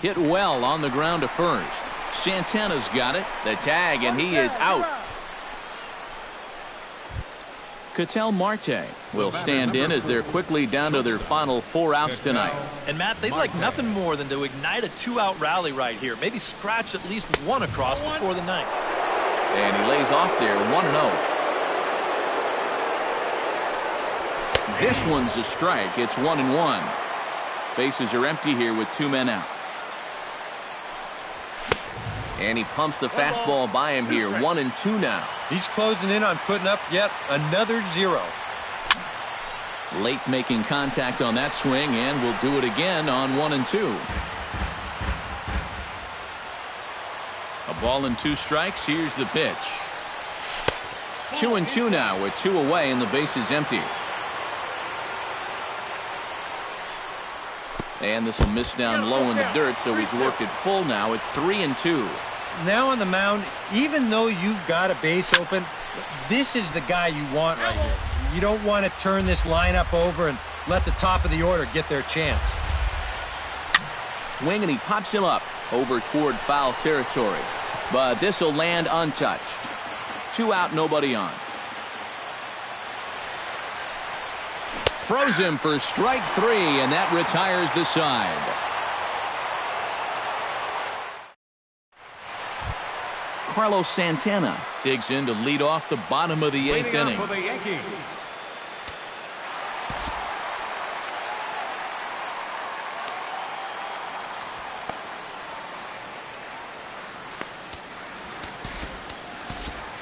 [SPEAKER 1] Hit well on the ground to first. Santana's got it. The tag, and he is out. Ketel Marte will stand in as they're quickly down to their final 4 outs tonight.
[SPEAKER 3] And Matt, they'd like nothing more than to ignite a 2-out rally right here. Maybe scratch at least 1 across before the 9th.
[SPEAKER 1] And he lays off there, 1-0. This one's a strike. It's 1-1. Bases are empty here with 2 men out. And he pumps the fastball by him here. 1-2 now.
[SPEAKER 4] He's closing in on putting up yet another 0.
[SPEAKER 1] Late making contact on that swing, and we'll do it again on 1-2. A ball and 2 strikes. Here's the pitch. 2-2 now with 2 away and the base is empty. And this will miss down low in the dirt, so he's worked it full now at 3-2.
[SPEAKER 4] Now on the mound, even though you've got a base open, this is the guy you want right here. You don't want to turn this lineup over and let the top of the order get their chance.
[SPEAKER 1] Swing, and he pops him up over toward foul territory. But this will land untouched. 2 out, nobody on. Throws him for strike 3, and that retires the side. Carlos Santana digs in to lead off the bottom of the 8th inning.
[SPEAKER 2] For the Yankees.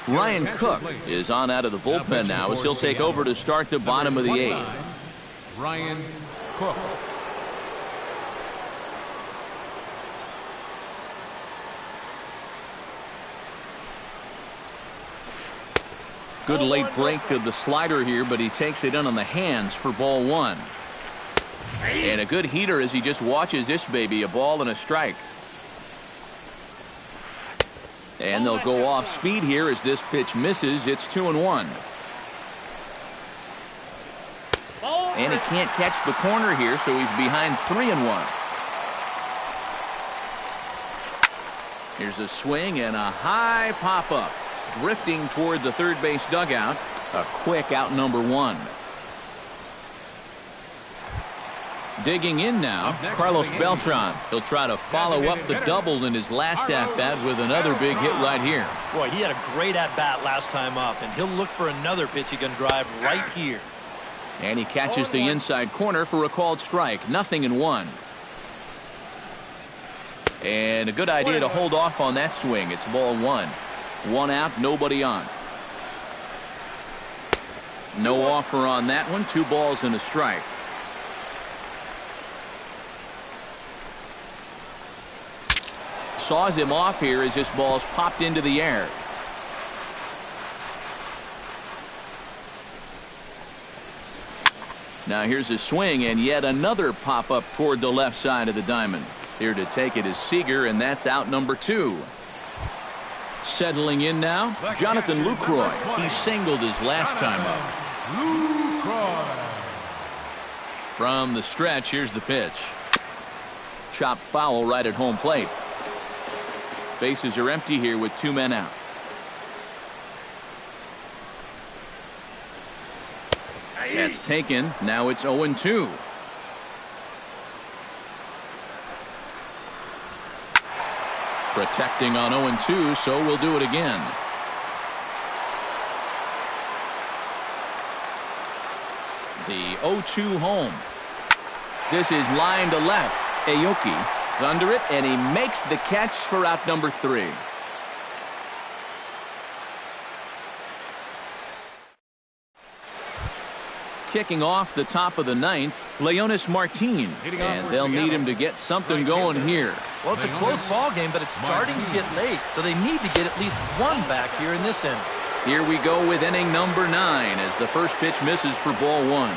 [SPEAKER 1] Ryan Cook is on out of the bullpen now as he'll take over to start the bottom of the 8th.
[SPEAKER 2] Ryan Cook.
[SPEAKER 1] Good late break to the slider here, but he takes it in on the hands for ball 1. And a good heater as he just watches this baby, a ball and a strike. And they'll go off speed here as this pitch misses. It's 2-1. And he can't catch the corner here, so he's behind 3-1. Here's a swing and a high pop-up. Drifting toward the third base dugout. A quick out number 1. Digging in now, Carlos Beltran. He'll try to follow up the double in his last at-bat with another big hit right here.
[SPEAKER 3] Boy, he had a great at-bat last time up, and he'll look for another pitch he can drive right here.
[SPEAKER 1] And he catches the inside corner for a called strike. 0-1. And a good idea to hold off on that swing. It's ball 1. 1 out, nobody on. No offer on that one. 2 balls and a strike. Saws him off here as this ball's popped into the air. Now here's a swing and yet another pop up toward the left side of the diamond. Here to take it is Seager, and that's out number 2. Settling in now, Jonathan Lucroy. He singled his last time up.
[SPEAKER 2] Lucroy.
[SPEAKER 1] From the stretch, here's the pitch. Chopped foul right at home plate. Bases are empty here with 2 men out. That's taken. Now it's 0-2. Protecting on 0-2, so we'll do it again. The 0-2 home. This is line to left. Aoki is under it, and he makes the catch for out number 3. Kicking off the top of the 9th, Leonis Martin, and they'll need him to get something going here.
[SPEAKER 3] Well, it's a close ball game, but it's starting to get late, so they need to get at least 1 back here in this inning.
[SPEAKER 1] Here we go with inning number 9 as the first pitch misses for ball 1.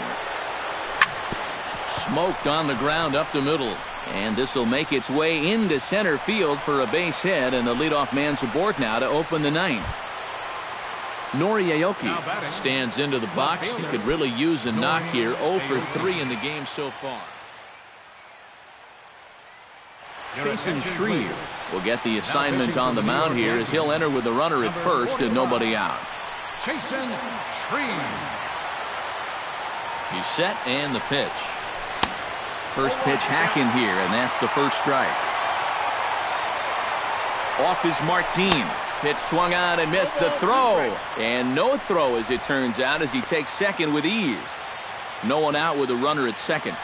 [SPEAKER 1] Smoked on the ground up the middle, and this will make its way into center field for a base hit, and the leadoff man's aboard now to open the 9th. Nori Aoki stands into the box. He could really use a knock here. 0 for 3 in the game so far. Jason Shreve will get the assignment on the mound here as he'll enter with a runner at first and nobody out.
[SPEAKER 2] Jason Shreve.
[SPEAKER 1] He's set and the pitch. First pitch hacking here, and that's the first strike. Off is Martin. Pitch swung on and missed the throw. And no throw as it turns out as he takes second with ease. No one out with a runner at second.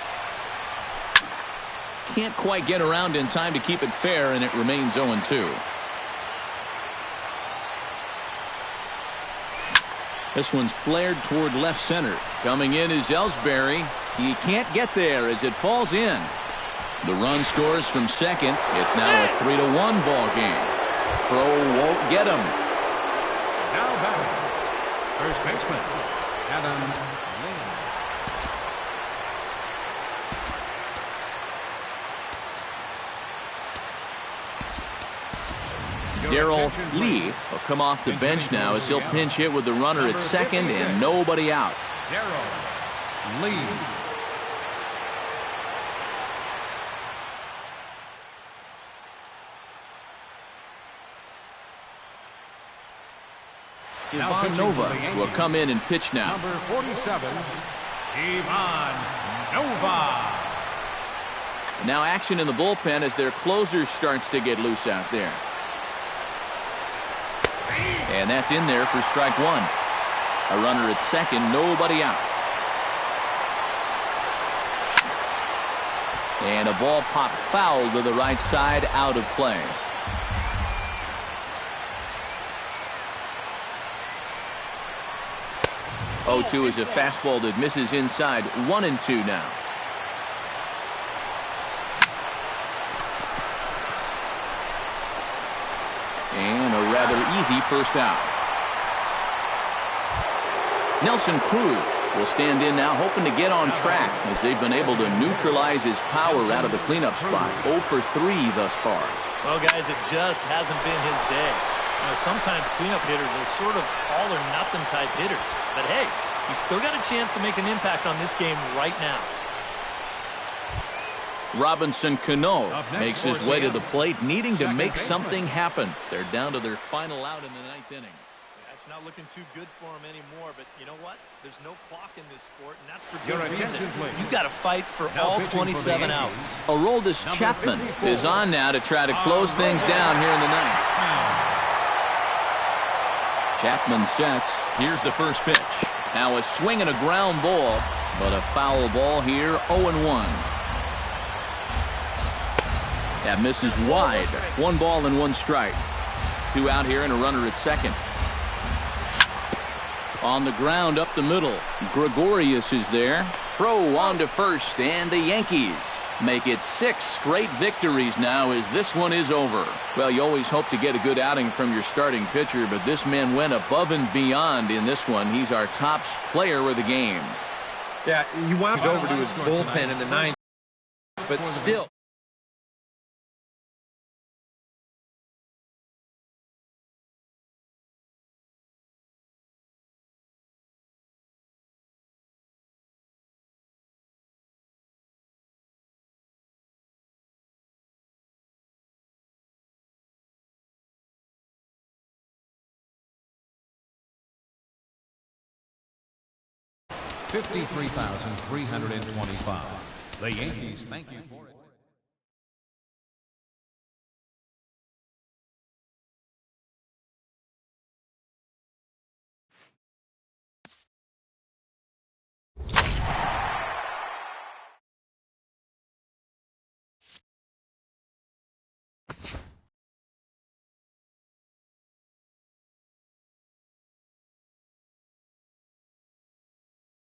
[SPEAKER 1] Can't quite get around in time to keep it fair, and it remains 0-2. This one's flared toward left center. Coming in is Ellsbury. He can't get there as it falls in. The run scores from second. It's now a 3-1 ball game. Throw won't get him.
[SPEAKER 2] Now batting, first baseman, Adam Lynn.
[SPEAKER 1] Darrell Lee will come off the bench now as he'll pinch hit with the runner at second and nobody out.
[SPEAKER 2] Darrell Lee.
[SPEAKER 1] Ivan Nova will come in and pitch now.
[SPEAKER 2] Number 47, Ivan Nova.
[SPEAKER 1] Now action in the bullpen as their closer starts to get loose out there. And that's in there for strike one. A runner at second, nobody out. And a ball popped foul to the right side, out of play. Oh, 2 is a fastball that misses inside. 1-2 now. And a rather easy first out. Nelson Cruz will stand in now, hoping to get on track as they've been able to neutralize his power out of the cleanup spot. 0 for 3 thus far.
[SPEAKER 3] Well, guys, it just hasn't been his day. You know, sometimes cleanup hitters are sort of all-or-nothing type hitters. But, hey, he's still got a chance to make an impact on this game right now.
[SPEAKER 1] Robinson Cano makes his way to the plate, needing to make something happen. They're down to their final out in the 9th inning.
[SPEAKER 3] It's not looking too good for him anymore, but you know what? There's no clock in this sport, and that's for good reason. You've got to fight for all 27 outs.
[SPEAKER 1] Aroldis Chapman is on now to try to close things down here in the 9th. Chapman sets. Here's the first pitch. Now a swing and a ground ball, but a foul ball here, 0-1. That misses wide. 1 ball and 1 strike. 2 out here and a runner at second. On the ground up the middle, Gregorius is there. Throw on to first, and the Yankees make it 6 straight victories now as this one is over. Well, you always hope to get a good outing from your starting pitcher, but this man went above and beyond in this one. He's our top player of the game.
[SPEAKER 4] Yeah, he wound over to his bullpen in the 9th, but still.
[SPEAKER 2] $53,325. The Yankees thank you for it.